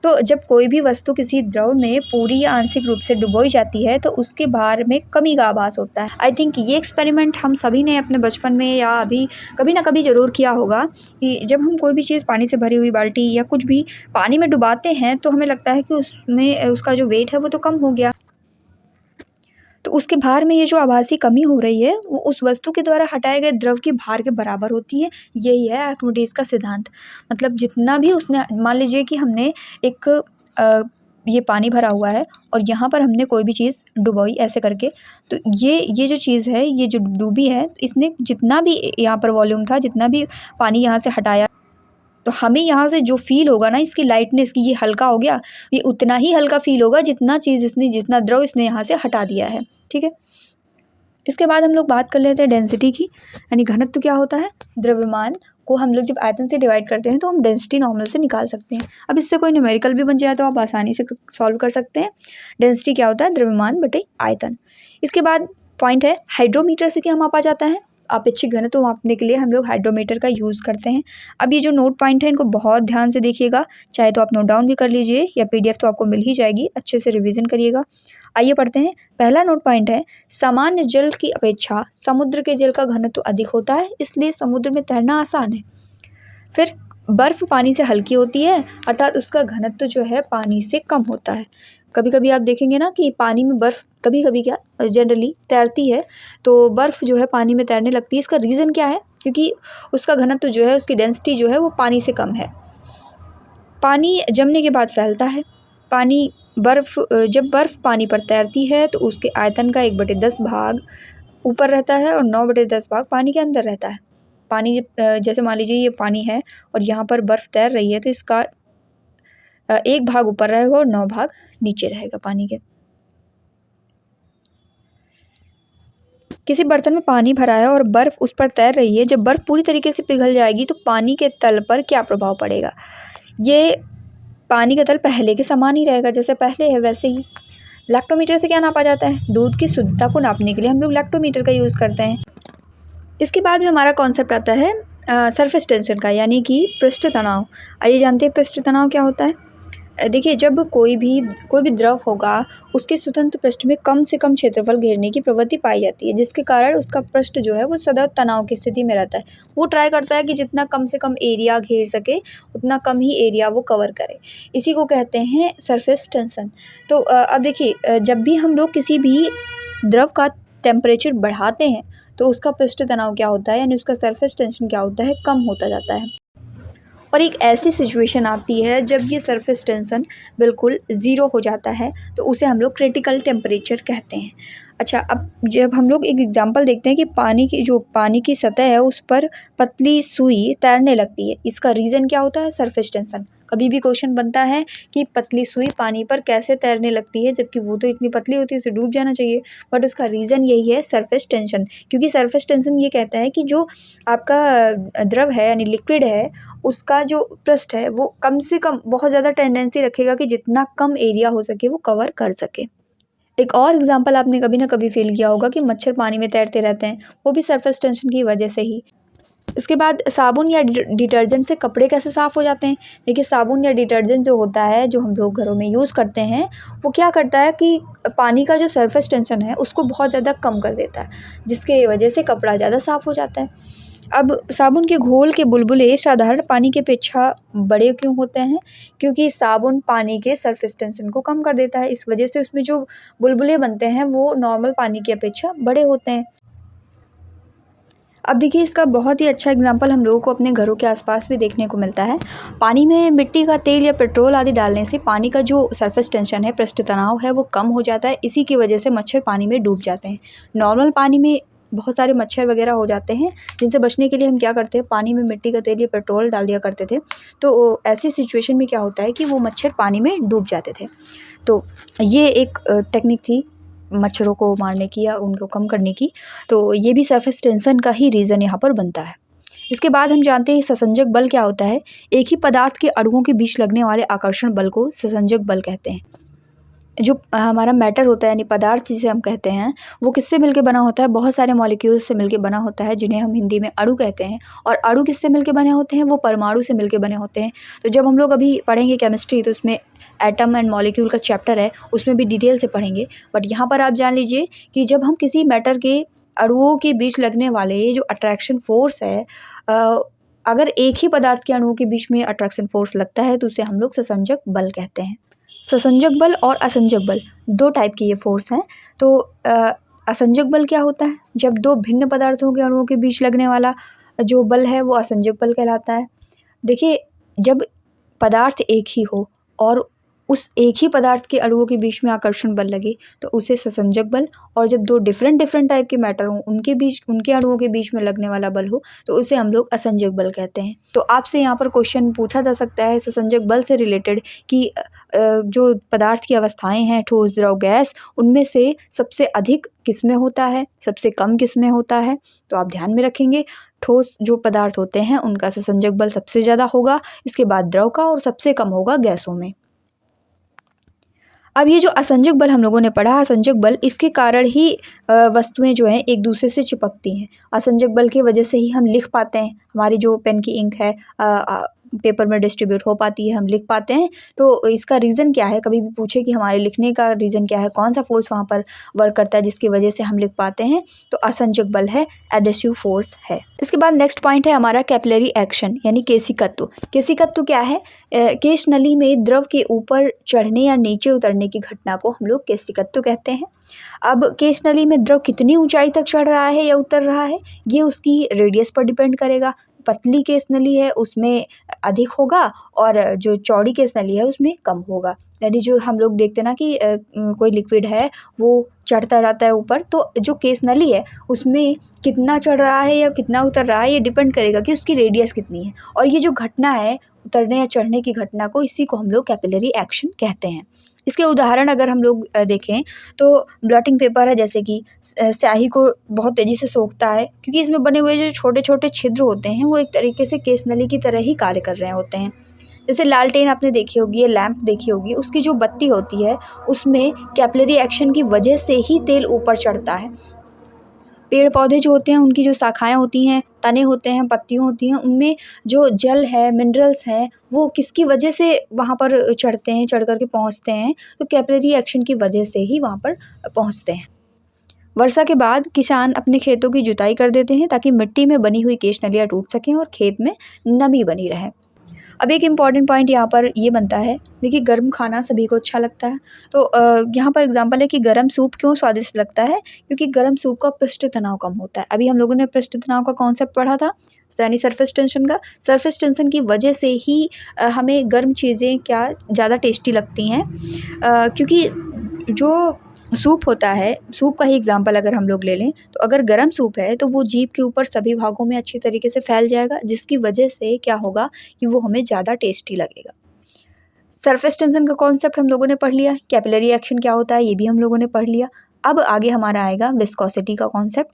तो जब कोई भी वस्तु किसी द्रव में पूरी या आंशिक रूप से डुबोई जाती है तो उसके भार में कमी का आभास होता है। आई थिंक ये एक्सपेरिमेंट हम सभी ने अपने बचपन में या अभी कभी ना कभी ज़रूर किया होगा कि जब हम कोई भी चीज़ पानी से भरी हुई बाल्टी या कुछ भी पानी में डुबाते हैं तो हमें लगता है कि उसमें उसका जो वेट है वो तो कम हो गया, तो उसके भार में ये जो आभासी कमी हो रही है वो उस वस्तु के द्वारा हटाए गए द्रव के भार के बराबर होती है। यही है आर्किमिडीज़ का सिद्धांत। मतलब जितना भी उसने, मान लीजिए कि हमने एक ये पानी भरा हुआ है और यहाँ पर हमने कोई भी चीज़ डुबोई ऐसे करके, तो ये जो चीज़ है, ये जो डूबी है, इसने जितना भी यहाँ पर वॉल्यूम था, जितना भी पानी यहाँ से हटाया, तो हमें यहाँ से जो फील होगा ना इसकी लाइटनेस की, ये हल्का हो गया, ये उतना ही हल्का फील होगा जितना जितना द्रव इसने यहाँ से हटा दिया है। ठीक है, इसके बाद हम लोग बात कर लेते हैं डेंसिटी की, यानी घनत्व क्या होता है। द्रव्यमान को हम लोग जब आयतन से डिवाइड करते हैं तो हम डेंसिटी नॉर्मल से निकाल सकते हैं। अब इससे कोई न्यूमेरिकल भी बन जाए तो आप आसानी से सॉल्व कर सकते हैं। डेंसिटी क्या होता है? द्रव्यमान बटे आयतन। इसके बाद पॉइंट है हाइड्रोमीटर से क्या मापा जाता है? अपेक्षित घनत्व मापने के लिए हम लोग हाइड्रोमीटर का यूज़ करते हैं। अब ये जो नोट पॉइंट है इनको बहुत ध्यान से देखिएगा, चाहे तो आप नोट डाउन भी कर लीजिए या PDF तो आपको मिल ही जाएगी, अच्छे से रिवीजन करिएगा। आइए पढ़ते हैं। पहला नोट पॉइंट है सामान्य जल की अपेक्षा समुद्र के जल का घनत्व अधिक होता है, इसलिए समुद्र में तैरना आसान है। फिर बर्फ़ पानी से हल्की होती है, अर्थात उसका घनत्व जो है पानी से कम होता है। कभी कभी आप देखेंगे ना कि पानी में बर्फ़ कभी कभी क्या जनरली तैरती है, तो बर्फ़ जो है पानी में तैरने लगती है। इसका रीज़न क्या है? क्योंकि उसका घनत्व जो है, उसकी डेंसिटी जो है वो पानी से कम है। पानी जमने के बाद फैलता है। जब बर्फ़ पानी पर तैरती है तो उसके आयतन का 1/10 भाग ऊपर रहता है और 9/10 भाग पानी के अंदर रहता है। पानी जैसे मान लीजिए ये पानी है और यहाँ पर बर्फ़ तैर रही है, तो इसका 1 भाग ऊपर रहेगा और 9 भाग नीचे रहेगा पानी के। किसी बर्तन में पानी भरा है और बर्फ़ उस पर तैर रही है। जब बर्फ़ पूरी तरीके से पिघल जाएगी तो पानी के तल पर क्या प्रभाव पड़ेगा? ये पानी का तल पहले के समान ही रहेगा, जैसे पहले है वैसे ही। लैक्टोमीटर से क्या नापा जाता है? दूध की शुद्धता को नापने के लिए हम लोग लैक्टोमीटर का यूज़ करते हैं। इसके बाद में हमारा कॉन्सेप्ट आता है सरफेस टेंशन का, यानी कि पृष्ठ तनाव। आइए जानते हैं पृष्ठ तनाव क्या होता है। देखिए, जब कोई भी द्रव होगा उसके स्वतंत्र पृष्ठ में कम से कम क्षेत्रफल घेरने की प्रवृत्ति पाई जाती है, जिसके कारण उसका पृष्ठ जो है वो सदैव तनाव की स्थिति में रहता है। वो ट्राई करता है कि जितना कम से कम एरिया घेर सके उतना कम ही एरिया वो कवर करे। इसी को कहते हैं सरफेस टेंशन। तो अब देखिए, जब भी हम लोग किसी भी द्रव का टेम्परेचर बढ़ाते हैं तो उसका पृष्ठ तनाव क्या होता है, यानी उसका सरफेस टेंशन क्या होता है, कम होता जाता है। और एक ऐसी सिचुएशन आती है जब ये सरफेस टेंशन बिल्कुल ज़ीरो हो जाता है, तो उसे हम लोग क्रिटिकल टेम्परेचर कहते हैं। अच्छा, अब जब हम लोग एक एग्जांपल देखते हैं कि पानी की सतह है उस पर पतली सुई तैरने लगती है, इसका रीज़न क्या होता है? Surface tension. कभी भी क्वेश्चन बनता है कि पतली सुई पानी पर कैसे तैरने लगती है, जबकि वो तो इतनी पतली होती है उसे डूब जाना चाहिए, बट उसका रीज़न यही है सरफेस टेंशन। क्योंकि सरफेस टेंशन ये कहता है कि जो आपका द्रव है यानी लिक्विड है, उसका जो पृष्ठ है वो कम से कम बहुत ज़्यादा टेंडेंसी रखेगा कि जितना कम एरिया हो सके वो कवर कर सके। एक और एग्जांपल आपने कभी ना कभी फील किया होगा कि मच्छर पानी में तैरते रहते हैं, वो भी सरफेस टेंशन की वजह से ही। इसके बाद साबुन या डिटर्जेंट से कपड़े कैसे साफ़ हो जाते हैं? देखिए, साबुन या डिटर्जेंट जो होता है, जो हम लोग घरों में यूज़ करते हैं, वो क्या करता है कि पानी का जो सरफेस टेंशन है उसको बहुत ज़्यादा कम कर देता है, जिसके वजह से कपड़ा ज़्यादा साफ़ हो जाता है। अब साबुन के घोल के बुलबुले साधारण पानी की अपेक्षा बड़े क्यों होते हैं? क्योंकि साबुन पानी के सरफेस टेंशन को कम कर देता है, इस वजह से उसमें जो बुलबुले बनते हैं वो नॉर्मल पानी की अपेक्षा बड़े होते हैं। अब देखिए, इसका बहुत ही अच्छा एग्जांपल हम लोगों को अपने घरों के आसपास भी देखने को मिलता है। पानी में मिट्टी का तेल या पेट्रोल आदि डालने से पानी का जो सरफेस टेंशन है, पृष्ठ तनाव है, वो कम हो जाता है। इसी की वजह से मच्छर पानी में डूब जाते हैं। नॉर्मल पानी में बहुत सारे मच्छर वगैरह हो जाते हैं, जिनसे बचने के लिए हम क्या करते हैं, पानी में मिट्टी का तेल या पेट्रोल डाल दिया करते थे। तो ऐसी सिचुएशन में क्या होता है कि वो मच्छर पानी में डूब जाते थे। तो ये एक टेक्निक थी मच्छरों को मारने की या उनको कम करने की। तो ये भी सरफेस टेंशन का ही रीज़न यहाँ पर बनता है। इसके बाद हम जानते हैं ससंजक बल क्या होता है। एक ही पदार्थ के अणुओं के बीच लगने वाले आकर्षण बल को ससंजक बल कहते हैं। जो हमारा मैटर होता है यानी पदार्थ जिसे हम कहते हैं, वो किससे मिलके बना होता है? बहुत सारे मॉलिक्यूल्स से मिलके बना होता है, जिन्हें हम हिंदी में अणु कहते हैं। और अणु किससे मिलके बने होते हैं? वो परमाणु से मिलके बने होते हैं। तो जब हम लोग अभी पढ़ेंगे केमिस्ट्री, तो उसमें एटम एंड मॉलिक्यूल का चैप्टर है, उसमें भी डिटेल से पढ़ेंगे। बट यहाँ पर आप जान लीजिए कि जब हम किसी मैटर के अणुओं के बीच लगने वाले जो अट्रैक्शन फोर्स है, अगर एक ही पदार्थ के अणुओं के बीच में अट्रैक्शन फोर्स लगता है तो उसे हम लोग ससंजक बल कहते हैं। ससंजक बल और असंजक बल, दो टाइप के ये फोर्स हैं। तो असंजक बल क्या होता है? जब दो भिन्न पदार्थों के अणुओं के बीच लगने वाला जो बल है वो असंजक बल कहलाता है। देखिए, जब पदार्थ एक ही हो और उस एक ही पदार्थ के अणुओं के बीच में आकर्षण बल लगे तो उसे ससंजक बल, और जब दो डिफरेंट टाइप के मैटर हों उनके अणुओं के बीच में लगने वाला बल हो तो उसे हम लोग असंजक बल कहते हैं। तो आपसे यहाँ पर क्वेश्चन पूछा जा सकता है ससंजक बल से रिलेटेड कि जो पदार्थ की अवस्थाएं हैं, ठोस, द्रव, गैस, उनमें से सबसे अधिक किस में होता है, सबसे कम किस में होता है? तो आप ध्यान में रखेंगे ठोस जो पदार्थ होते हैं उनका ससंजक बल सबसे ज़्यादा होगा, इसके बाद द्रव का, और सबसे कम होगा गैसों में। अब ये जो असंजक बल हम लोगों ने पढ़ा, असंजक बल, इसके कारण ही वस्तुएं जो हैं एक दूसरे से चिपकती हैं। असंजक बल की वजह से ही हम लिख पाते हैं, हमारी जो पेन की इंक है पेपर में डिस्ट्रीब्यूट हो पाती है, हम लिख पाते हैं। तो इसका रीज़न क्या है, कभी भी पूछे कि हमारे लिखने का रीज़न क्या है, कौन सा फोर्स वहाँ पर वर्क करता है जिसकी वजह से हम लिख पाते हैं, तो असंजक बल है, एडहेसिव फोर्स है। इसके बाद नेक्स्ट पॉइंट है हमारा कैपिलरी एक्शन यानी केशिकत्व। केशिकत्व क्या है? केश नली में द्रव के ऊपर चढ़ने या नीचे उतरने की घटना को हम लोग केशिकत्व कहते हैं। अब केश नली में द्रव कितनी ऊंचाई तक चढ़ रहा है या उतर रहा है, ये उसकी रेडियस पर डिपेंड करेगा। पतली केस नली है उसमें अधिक होगा और जो चौड़ी केस नली है उसमें कम होगा। यानी जो हम लोग देखते हैं ना कि कोई लिक्विड है वो चढ़ता जाता है ऊपर, तो जो केस नली है उसमें कितना चढ़ रहा है या कितना उतर रहा है ये डिपेंड करेगा कि उसकी रेडियस कितनी है। और ये जो घटना है उतरने या चढ़ने की घटना को, इसी को हम लोग कैपिलरी एक्शन कहते हैं। इसके उदाहरण अगर हम लोग देखें तो ब्लॉटिंग पेपर है, जैसे कि स्याही को बहुत तेज़ी से सोखता है क्योंकि इसमें बने हुए जो छोटे छोटे छिद्र होते हैं वो एक तरीके से केस नली की तरह ही कार्य कर रहे होते हैं। जैसे लालटेन आपने देखी होगी या लैंप देखी होगी, उसकी जो बत्ती होती है उसमें कैपिलरी एक्शन की वजह से ही तेल ऊपर चढ़ता है। पेड़ पौधे जो होते हैं उनकी जो शाखाएं होती हैं, तने होते हैं, पत्तियाँ होती हैं, उनमें जो जल है, मिनरल्स हैं, वो किसकी वजह से वहाँ पर चढ़ते हैं, चढ़ कर के पहुँचते हैं, तो कैपिलरी एक्शन की वजह से ही वहाँ पर पहुँचते हैं। वर्षा के बाद किसान अपने खेतों की जुताई कर देते हैं ताकि मिट्टी में बनी हुई केश नलियाँ टूट सकें और खेत में नमी बनी रहे। अब एक इम्पॉर्टेंट पॉइंट यहाँ पर ये बनता है, देखिए गर्म खाना सभी को अच्छा लगता है, तो यहाँ पर एग्जांपल है कि गर्म सूप क्यों स्वादिष्ट लगता है, क्योंकि गर्म सूप का पृष्ठ तनाव कम होता है। अभी हम लोगों ने पृष्ठ तनाव का कॉन्सेप्ट पढ़ा था, यानी सरफेस टेंशन का। सरफेस टेंशन की वजह से ही हमें गर्म चीज़ें क्या ज़्यादा टेस्टी लगती हैं, क्योंकि जो सूप होता है, सूप का ही एग्जांपल अगर हम लोग ले लें, तो अगर गर्म सूप है तो वो जीभ के ऊपर सभी भागों में अच्छी तरीके से फैल जाएगा, जिसकी वजह से क्या होगा कि वो हमें ज़्यादा टेस्टी लगेगा। सरफेस टेंशन का कॉन्सेप्ट हम लोगों ने पढ़ लिया, कैपिलरी एक्शन क्या होता है ये भी हम लोगों ने पढ़ लिया। अब आगे हमारा आएगा विस्कोसिटी का कॉन्सेप्ट।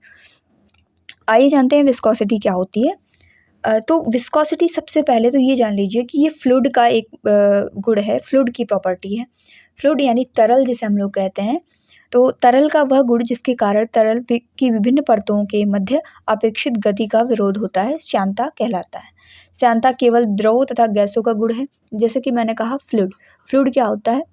आइए जानते हैं विस्कोसिटी क्या होती है। तो विस्कोसिटी सबसे पहले तो ये जान लीजिए कि ये फ्लूइड का एक गुण है, फ्लूइड की प्रॉपर्टी है। फ्लूइड यानी तरल जिसे हम लोग कहते हैं, तो तरल का वह गुण जिसके कारण तरल की विभिन्न परतों के मध्य अपेक्षित गति का विरोध होता है, श्यानता कहलाता है। श्यानता केवल द्रव तथा गैसों का गुण है। जैसे कि मैंने कहा फ्लूइड, फ्लूइड क्या होता है?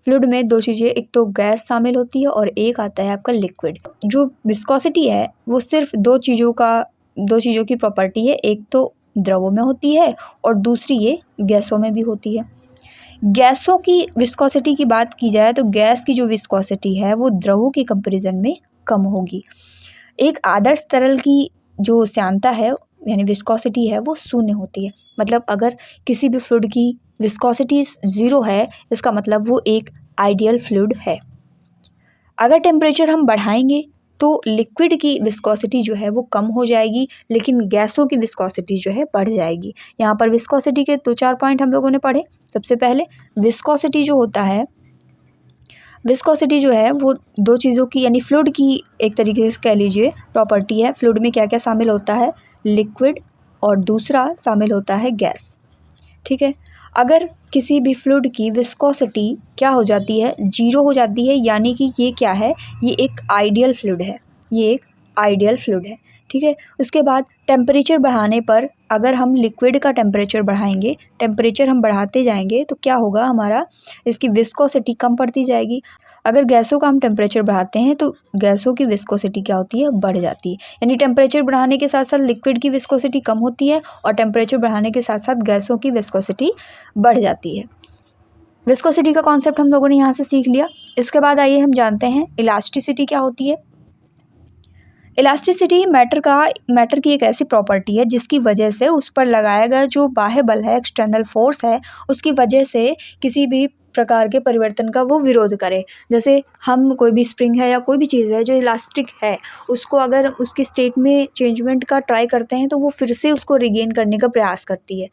फ्लूइड में दो चीज़ें, एक तो गैस शामिल होती है और एक आता है आपका लिक्विड। जो विस्कोसिटी है वो सिर्फ दो चीज़ों की प्रॉपर्टी है, एक तो द्रवों में होती है और दूसरी ये गैसों में भी होती है। गैसों की विस्कोसिटी की बात की जाए तो गैस की जो विस्कोसिटी है वो द्रवों के कंपैरिजन में कम होगी। एक आदर्श तरल की जो श्यानता है यानी विस्कोसिटी है वो शून्य होती है। मतलब अगर किसी भी फ्लूइड की विस्कोसिटी 0 है, इसका मतलब वो एक आइडियल फ्लूइड है। अगर टेम्परेचर हम बढ़ाएंगे तो लिक्विड की विस्कोसिटी जो है वो कम हो जाएगी, लेकिन गैसों की विस्कोसिटी जो है बढ़ जाएगी। यहाँ पर विस्कोसिटी के 2-4 पॉइंट हम लोगों ने पढ़े। सबसे पहले विस्कोसिटी जो होता है, विस्कोसिटी जो है वो दो चीज़ों की यानी फ्लूइड की एक तरीके से कह लीजिए प्रॉपर्टी है। फ्लूइड में क्या क्या शामिल होता है? लिक्विड, और दूसरा शामिल होता है गैस। ठीक है, अगर किसी भी फ्लूइड की विस्कोसिटी क्या हो जाती है? 0 हो जाती है, यानी कि ये क्या है? ये एक आइडियल फ्लूइड है, ये एक आइडियल फ्लूइड है। ठीक है, उसके बाद टेम्परेचर बढ़ाने पर अगर हम लिक्विड का टेम्परेचर बढ़ाएंगे, टेम्परेचर हम बढ़ाते जाएंगे तो क्या होगा, हमारा इसकी विस्कोसिटी कम पड़ती जाएगी। अगर गैसों का हम टेम्परेचर बढ़ाते हैं तो गैसों की विस्कोसिटी क्या होती है? बढ़ जाती है। यानी टेम्परेचर बढ़ाने के साथ साथ लिक्विड की विस्कोसिटी कम होती है और टेम्परेचर बढ़ाने के साथ साथ गैसों की विस्कोसिटी बढ़ जाती है। विस्कोसिटी का कॉन्सेप्ट हम लोगों ने यहाँ से सीख लिया। इसके बाद आइए हम जानते हैं इलास्टिसिटी क्या होती है। इलास्टिसिटी मैटर की एक ऐसी प्रॉपर्टी है जिसकी वजह से उस पर लगाया गया जो बाह्य बल है, एक्सटर्नल फोर्स है, उसकी वजह से किसी भी प्रकार के परिवर्तन का वो विरोध करे। जैसे हम कोई भी स्प्रिंग है या कोई भी चीज़ है जो इलास्टिक है, उसको अगर उसकी स्टेट में चेंजमेंट का ट्राई करते हैं तो वो फिर से उसको रिगेन करने का प्रयास करती है।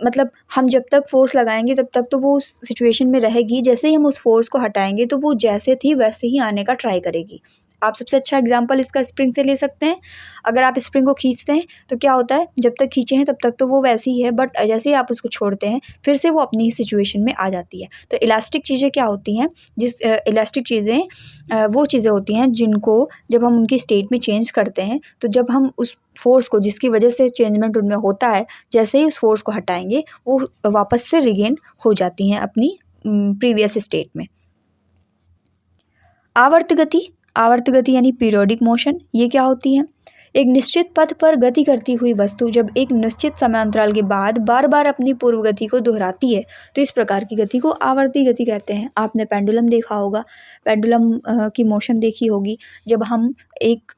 मतलब हम जब तक फोर्स लगाएंगे तब तक तो वो उस सिचुएशन में रहेगी, जैसे ही हम उस फोर्स को हटाएंगे तो वो जैसे थी वैसे ही आने का ट्राई करेगी। आप सबसे अच्छा एग्जांपल इसका स्प्रिंग से ले सकते हैं। अगर आप स्प्रिंग को खींचते हैं तो क्या होता है, जब तक खींचे हैं तब तक तो वो वैसी ही है, बट जैसे ही आप उसको छोड़ते हैं फिर से वो अपनी ही सिचुएशन में आ जाती है। तो इलास्टिक चीज़ें क्या होती हैं, इलास्टिक चीज़ें वो चीज़ें होती हैं जिनको जब हम उनकी स्टेट में चेंज करते हैं, तो जब हम उस फोर्स को जिसकी वजह से चेंजमेंट उनमें होता है, जैसे ही उस फोर्स को हटाएंगे वो वापस से रिगेन हो जाती हैं अपनी प्रीवियस स्टेट में। आवर्त गति यानी पीरियोडिक मोशन, ये क्या होती है? एक निश्चित पथ पर गति करती हुई वस्तु जब एक निश्चित समयांतराल के बाद बार बार अपनी पूर्व गति को दोहराती है तो इस प्रकार की गति को आवर्ती गति कहते हैं। आपने पेंडुलम देखा होगा, पेंडुलम की मोशन देखी होगी। जब हम एक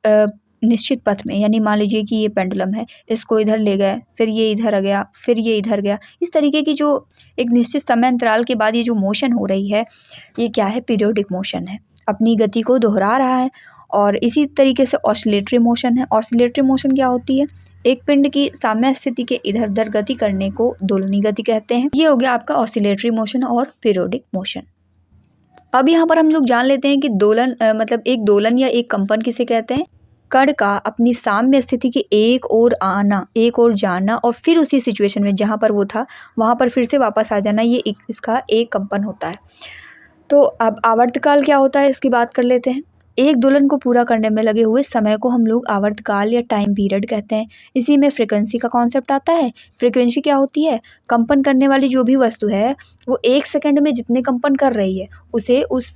निश्चित पथ में, यानी मान लीजिए कि ये पेंडुलम है, इसको इधर ले गए, फिर ये इधर आ गया, फिर ये इधर गया, इस तरीके की जो एक निश्चित समय अंतराल के बाद ये जो मोशन हो रही है, ये क्या है? पीरियोडिक मोशन है, अपनी गति को दोहरा रहा है। और इसी तरीके से ऑसिलेटरी मोशन है। ऑसिलेटरी मोशन क्या होती है? एक पिंड की साम्य स्थिति के इधर उधर गति करने को दोलनी गति कहते हैं। ये हो गया आपका ऑसिलेटरी मोशन और पीरियोडिक मोशन। अब यहाँ पर हम लोग जान लेते हैं कि दोलन मतलब एक दोलन या एक कंपन किसे कहते हैं? कण का अपनी साम्य स्थिति की एक ओर आना, एक ओर जाना और फिर उसी सिचुएशन में जहाँ पर वो था वहाँ पर फिर से वापस आ जाना, ये इसका एक कंपन होता है। तो अब आवर्तकाल क्या होता है, इसकी बात कर लेते हैं। एक दोलन को पूरा करने में लगे हुए समय को हम लोग आवर्तकाल या टाइम पीरियड कहते हैं। इसी में फ्रीक्वेंसी का कॉन्सेप्ट आता है। फ्रीक्वेंसी क्या होती है? कंपन करने वाली जो भी वस्तु है वो 1 सेकंड में जितने कंपन कर रही है उसे उस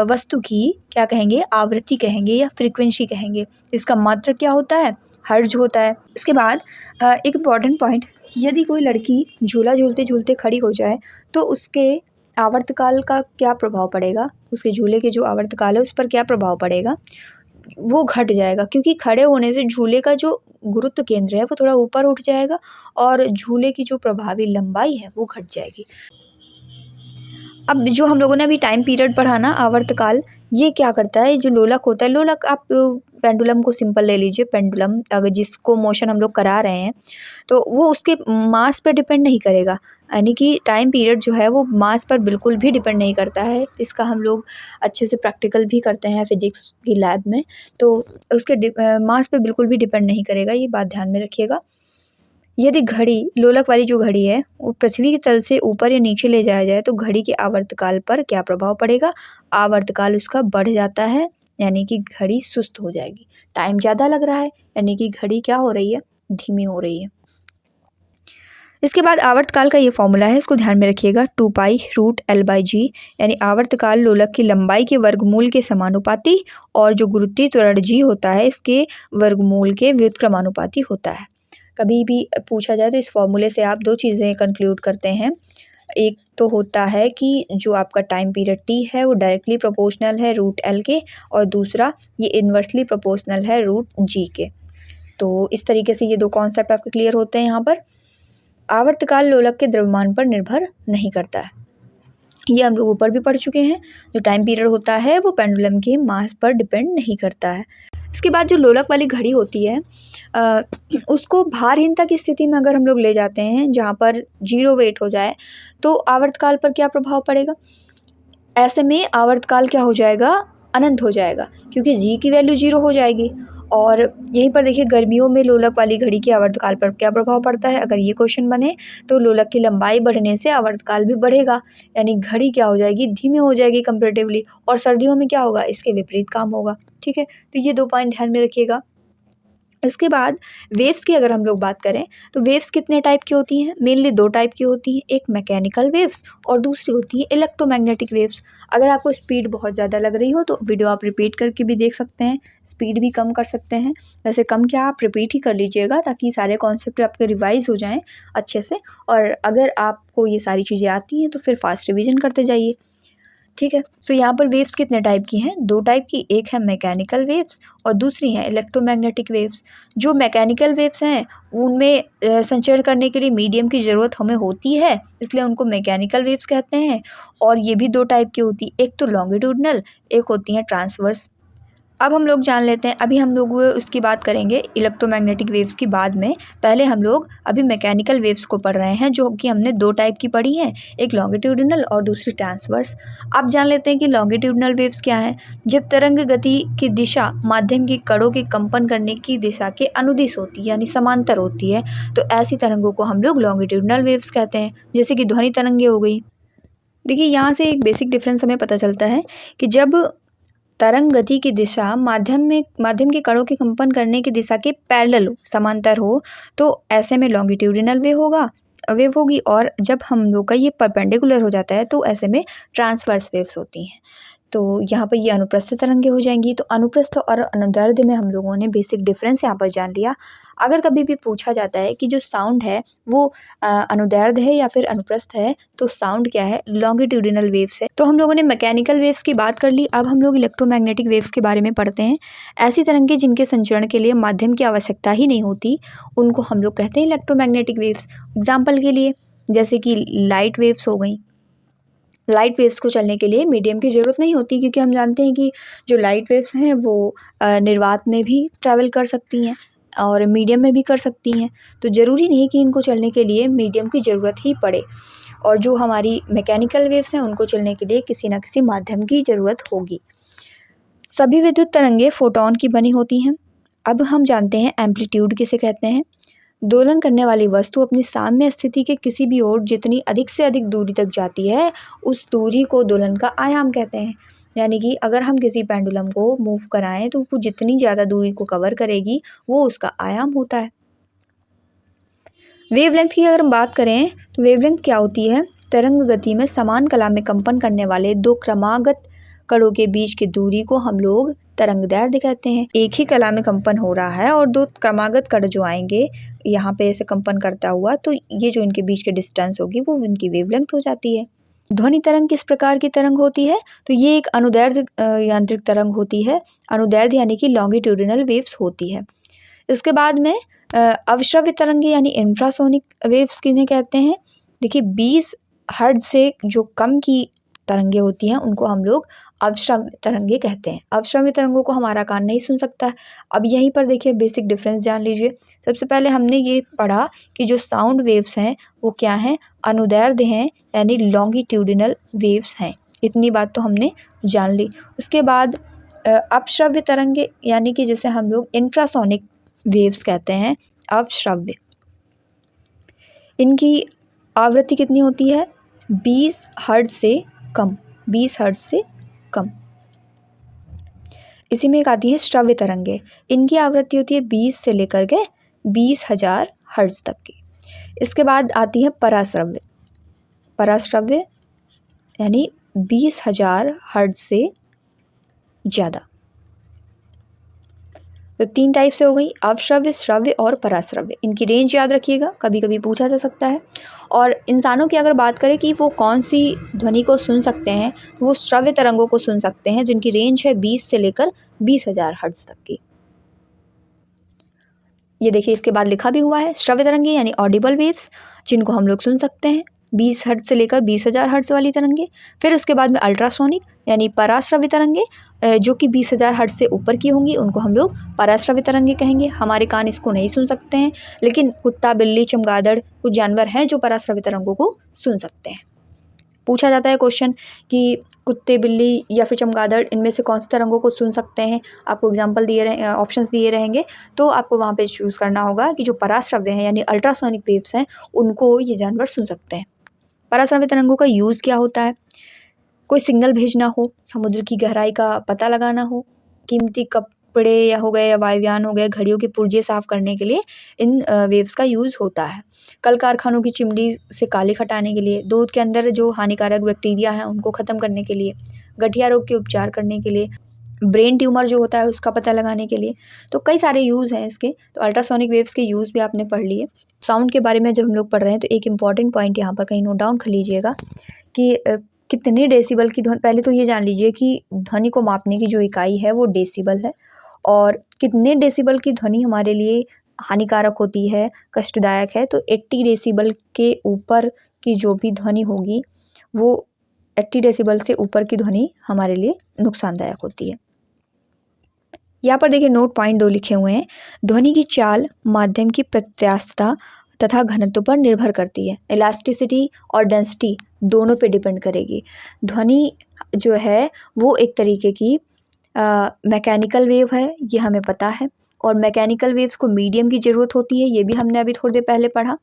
वस्तु की क्या कहेंगे? आवृत्ति कहेंगे या फ्रीक्वेंसी कहेंगे। इसका मात्रक क्या होता है? हर्ट्ज होता है। इसके बाद एक इम्पॉर्टेंट पॉइंट, यदि कोई लड़की झूला झूलते झूलते खड़ी हो जाए तो उसके आवर्तकाल का क्या प्रभाव पड़ेगा? उसके झूले के जो आवर्तकाल है उस पर क्या प्रभाव पड़ेगा? वो घट जाएगा, क्योंकि खड़े होने से झूले का जो गुरुत्व केंद्र है वो थोड़ा ऊपर उठ जाएगा और झूले की जो प्रभावी लंबाई है वो घट जाएगी। अब जो हम लोगों ने अभी टाइम पीरियड पढ़ा ना, आवर्तकाल, ये क्या करता है? जो लोलक होता है, लोलक आप पेंडुलम को सिंपल ले लीजिए। पेंडुलम अगर जिसको मोशन हम लोग करा रहे हैं तो वो उसके मास पे डिपेंड नहीं करेगा, यानी कि टाइम पीरियड जो है वो मास पर बिल्कुल भी डिपेंड नहीं करता है। इसका हम लोग अच्छे से प्रैक्टिकल भी करते हैं फिजिक्स की लैब में, तो उसके मास पे बिल्कुल भी डिपेंड नहीं करेगा, ये बात ध्यान में रखिएगा। यदि घड़ी, लोलक वाली जो घड़ी है, वो पृथ्वी के तल से ऊपर या नीचे ले जाया जाए तो घड़ी के आवर्तकाल पर क्या प्रभाव पड़ेगा? आवर्तकाल उसका बढ़ जाता है, यानी कि घड़ी सुस्त हो जाएगी। टाइम ज़्यादा लग रहा है यानी कि घड़ी क्या हो रही है? धीमी हो रही है। इसके बाद आवर्तकाल का ये फॉर्मूला है, इसको ध्यान में रखिएगा। 2π√L/g, यानी आवर्तकाल लोलक की लंबाई के वर्गमूल के समानुपाती और जो गुरुत्वीय त्वरण g होता है इसके वर्गमूल के व्युत्क्रमानुपाती होता है। कभी भी पूछा जाए तो इस फॉर्मूले से आप 2 चीज़ें कंक्लूड करते हैं। एक तो होता है कि जो आपका टाइम पीरियड t है वो डायरेक्टली प्रोपोर्शनल है √L के, और दूसरा ये इन्वर्सली प्रोपोर्शनल है √g के। तो इस तरीके से ये 2 कॉन्सेप्ट आपके क्लियर होते हैं। यहाँ पर आवर्तकाल लोलक के द्रव्यमान पर निर्भर नहीं करता है, ये हम लोग ऊपर भी पढ़ चुके हैं। जो टाइम पीरियड होता है वो पेंडुलम के मास पर डिपेंड नहीं करता है। इसके बाद जो लोलक वाली घड़ी होती है उसको भारहीनता की स्थिति में अगर हम लोग ले जाते हैं जहाँ पर 0 वेट हो जाए तो आवर्तकाल पर क्या प्रभाव पड़ेगा? ऐसे में आवर्तकाल क्या हो जाएगा? अनंत हो जाएगा, क्योंकि g की वैल्यू 0 हो जाएगी। और यहीं पर देखिए गर्मियों में लोलक वाली घड़ी के आवर्तकाल पर क्या प्रभाव पड़ता है? अगर ये क्वेश्चन बने तो लोलक की लंबाई बढ़ने से आवर्तकाल भी बढ़ेगा, यानी घड़ी क्या हो जाएगी? धीमी हो जाएगी कंपैरेटिवली। और सर्दियों में क्या होगा? इसके विपरीत काम होगा। ठीक है, तो ये 2 पॉइंट ध्यान में रखिएगा। इसके बाद वेव्स की अगर हम लोग बात करें तो वेव्स कितने टाइप की होती हैं? मेनली 2 टाइप की होती हैं, एक मैकेनिकल वेव्स और दूसरी होती है इलेक्ट्रोमैग्नेटिक वेव्स। अगर आपको स्पीड बहुत ज़्यादा लग रही हो तो वीडियो आप रिपीट करके भी देख सकते हैं, स्पीड भी कम कर सकते हैं। वैसे कम क्या, आप रिपीट ही कर लीजिएगा ताकि सारे कॉन्सेप्ट आपके रिवाइज हो जाएँ अच्छे से। और अगर आपको ये सारी चीज़ें आती हैं तो फिर फास्ट रिविज़न करते जाइए। ठीक है, तो यहाँ पर वेव्स कितने टाइप की हैं? 2 टाइप की, एक है मैकेनिकल वेव्स और दूसरी है इलेक्ट्रोमैग्नेटिक वेव्स। जो मैकेनिकल वेव्स हैं उनमें संचरण करने के लिए मीडियम की ज़रूरत हमें होती है, इसलिए उनको मैकेनिकल वेव्स कहते हैं। और ये भी 2 टाइप की होती है, एक तो लॉन्गिट्यूडनल, एक होती हैं ट्रांसवर्स। अब हम लोग जान लेते हैं, अभी हम लोग उसकी बात करेंगे इलेक्ट्रोमैग्नेटिक वेव्स की बाद में। पहले हम लोग अभी मैकेनिकल वेव्स को पढ़ रहे हैं, जो कि हमने 2 टाइप की पढ़ी हैं, एक लॉन्गिट्यूडिनल और दूसरी ट्रांसवर्स। अब जान लेते हैं कि लॉन्गिट्यूडिनल वेव्स क्या हैं। जब तरंग गति की दिशा माध्यम की कणों के कंपन करने की दिशा के अनुदिश होती है, यानी समांतर होती है, तो ऐसी तरंगों को हम लोग लॉन्गिट्यूडिनल वेव्स कहते हैं, जैसे कि ध्वनि तरंगें हो गई। देखिए, यहाँ से एक बेसिक डिफरेंस हमें पता चलता है कि जब तरंग गति की दिशा माध्यम के कणों के कंपन करने की दिशा के पैरेलल हो, समांतर हो, तो ऐसे में लॉन्गिट्यूडिनल वेव होगी, और जब हम लोग का ये परपेंडिकुलर हो जाता है तो ऐसे में ट्रांसवर्स वेव्स होती हैं। तो यहाँ पर ये अनुप्रस्थ तरंगें हो जाएंगी। तो अनुप्रस्थ और अनुदैर्ध्य में हम लोगों ने बेसिक डिफरेंस यहाँ पर जान लिया। अगर कभी भी पूछा जाता है कि जो साउंड है वो अनुदैर्ध्य है या फिर अनुप्रस्थ है, तो साउंड क्या है, लॉन्गिट्यूडिनल वेव्स है। तो हम लोगों ने मैकेनिकल वेव्स की बात कर ली। अब हम लोग इलेक्ट्रोमैग्नेटिक वेव्स के बारे में पढ़ते हैं। ऐसी तरंगें जिनके संचरण के लिए माध्यम की आवश्यकता ही नहीं होती, उनको हम लोग कहते हैं इलेक्ट्रोमैग्नेटिक वेव्स। एग्जाम्पल के लिए जैसे कि लाइट वेव्स हो गई। लाइट वेव्स को चलने के लिए मीडियम की ज़रूरत नहीं होती, क्योंकि हम जानते हैं कि जो लाइट वेव्स हैं वो निर्वात में भी ट्रैवल कर सकती हैं और मीडियम में भी कर सकती हैं। तो ज़रूरी नहीं कि इनको चलने के लिए मीडियम की ज़रूरत ही पड़े, और जो हमारी मैकेनिकल वेव्स हैं उनको चलने के लिए किसी न किसी माध्यम की ज़रूरत होगी। सभी विद्युत तरंगें फोटॉन की बनी होती हैं। अब हम जानते हैं एम्पलीट्यूड किसे कहते हैं। दोलन करने वाली वस्तु अपनी साम्य स्थिति के किसी भी ओर जितनी अधिक से अधिक दूरी तक जाती है, उस दूरी को दोलन का आयाम कहते हैं। यानी कि अगर हम किसी पेंडुलम को मूव कराएं तो वो जितनी ज़्यादा दूरी को कवर करेगी, वो उसका आयाम होता है। वेवलेंथ की अगर हम बात करें तो वेवलेंथ क्या होती है, तरंग गति में समान कला में कंपन करने वाले 2 क्रमागत कणों के बीच की दूरी को हम लोग तरंगदैर्ध्य कहते हैं। एक ही कला में कंपन हो रहा है और 2 क्रमागत कण जो आएंगे यहाँ पे ऐसे कंपन करता हुआ, तो ये जो इनके बीच की डिस्टेंस होगी वो इनकी वेवलेंथ हो जाती है। ध्वनि तरंग किस प्रकार की तरंग होती है, तो ये एक अनुदैर्ध्य यांत्रिक तरंग होती है। अनुदैर्ध्य यानी कि लॉन्गिट्यूडिनल वेव्स होती है। इसके बाद में अवश्रव्य तरंगे यानी इंफ्रासोनिक वेव्स किन्हें कहते हैं। देखिए, 20 हर्ट्ज से जो कम की तरंगे होती हैं उनको हम लोग अवश्रव्य तरंगे कहते हैं। अवश्रव्य तरंगों को हमारा कान नहीं सुन सकता है। अब यहीं पर देखिए बेसिक डिफरेंस जान लीजिए। सबसे पहले हमने ये पढ़ा कि जो साउंड वेव्स हैं वो क्या हैं, अनुदैर्ध्य हैं, यानी लॉन्गिट्यूडिनल वेव्स हैं। इतनी बात तो हमने जान ली। उसके बाद अपश्रव्य तरंगे यानी कि जिसे हम लोग इंफ्रासोनिक वेव्स कहते हैं, अवश्रव्य। इनकी आवृत्ति कितनी होती है, 20 हर्ट्ज से कम, 20 हर्ट्ज से कम। इसी में एक आती है श्रव्य तरंगे। इनकी आवृत्ति होती है 20 से लेकर के 20,000 हर्ट्ज तक की। इसके बाद आती है पराश्रव्य। पराश्रव्य यानी 20,000 हर्ट्ज से ज़्यादा। तो 3 टाइप से हो गई, अवश्रव्य, श्रव्य और पराश्रव्य। इनकी रेंज याद रखिएगा, कभी कभी पूछा जा सकता है। और इंसानों की अगर बात करें कि वो कौन सी ध्वनि को सुन सकते हैं, वो श्रव्य तरंगों को सुन सकते हैं, जिनकी रेंज है 20 से लेकर 20,000 हर्ट्ज तक की। ये देखिए, इसके बाद लिखा भी हुआ है श्रव्य तरंगे यानी ऑडिबल वेव्स, जिनको हम लोग सुन सकते हैं 20 हर्ट्ज से लेकर 20,000 हर्ट्ज वाली तरंगे। फिर उसके बाद में अल्ट्रासोनिक यानी पराश्रव्य तरंगे, जो कि 20,000 हर्ट्ज से ऊपर की होंगी, उनको हम लोग पराश्रव्य तरंगे कहेंगे। हमारे कान इसको नहीं सुन सकते हैं, लेकिन कुत्ता, बिल्ली, चमगादड़ कुछ जानवर हैं जो पराश्रव्य तरंगों को सुन सकते हैं। पूछा जाता है क्वेश्चन कि कुत्ते, बिल्ली या फिर चमगादड़, इनमें से कौन सी तरंगों को सुन सकते हैं। आपको एग्जांपल दिए रहे, ऑप्शंस दिए रहेंगे, तो आपको वहाँ पे चूज़ करना होगा कि जो पराश्रव्य हैं यानी अल्ट्रासोनिक वेव्स हैं, उनको ये जानवर सुन सकते हैं। पराश्रव्य तरंगों का यूज़ क्या होता है, कोई सिग्नल भेजना हो, समुद्र की गहराई का पता लगाना हो, कीमती कपड़े या हो गए या वायुयान हो गए, घड़ियों के पुर्जे साफ करने के लिए इन वेव्स का यूज़ होता है। कल कारखानों की चिमनी से कालिख हटाने के लिए, दूध के अंदर जो हानिकारक बैक्टीरिया हैं उनको ख़त्म करने के लिए, गठिया रोग के उपचार करने के लिए, ब्रेन ट्यूमर जो होता है उसका पता लगाने के लिए। तो कई सारे यूज़ हैं इसके। तो अल्ट्रासोनिक वेव्स के यूज़ भी आपने पढ़ लिए। साउंड के बारे में जब हम लोग पढ़ रहे हैं तो एक इम्पॉर्टेंट पॉइंट यहाँ पर कहीं नोट डाउन कर लीजिएगा कि कितने डेसिबल की ध्वनि, पहले तो ये जान लीजिए कि ध्वनि को मापने की जो इकाई है वो डेसिबल है, और कितने डेसिबल की ध्वनि हमारे लिए हानिकारक होती है, कष्टदायक है। तो 80 डेसिबल के ऊपर की जो भी ध्वनि होगी, वो 80 डेसिबल से ऊपर की ध्वनि हमारे लिए नुकसानदायक होती है। यहाँ पर देखिए नोट पॉइंट 2 लिखे हुए हैं। ध्वनि की चाल माध्यम की प्रत्यास्थता तथा घनत्व पर निर्भर करती है। इलास्टिसिटी और डेंसिटी दोनों पे डिपेंड करेगी। ध्वनि जो है वो एक तरीके की मैकेनिकल वेव है, ये हमें पता है, और मैकेनिकल वेव्स को मीडियम की ज़रूरत होती है, ये भी हमने अभी थोड़ी देर पहले पढ़ा।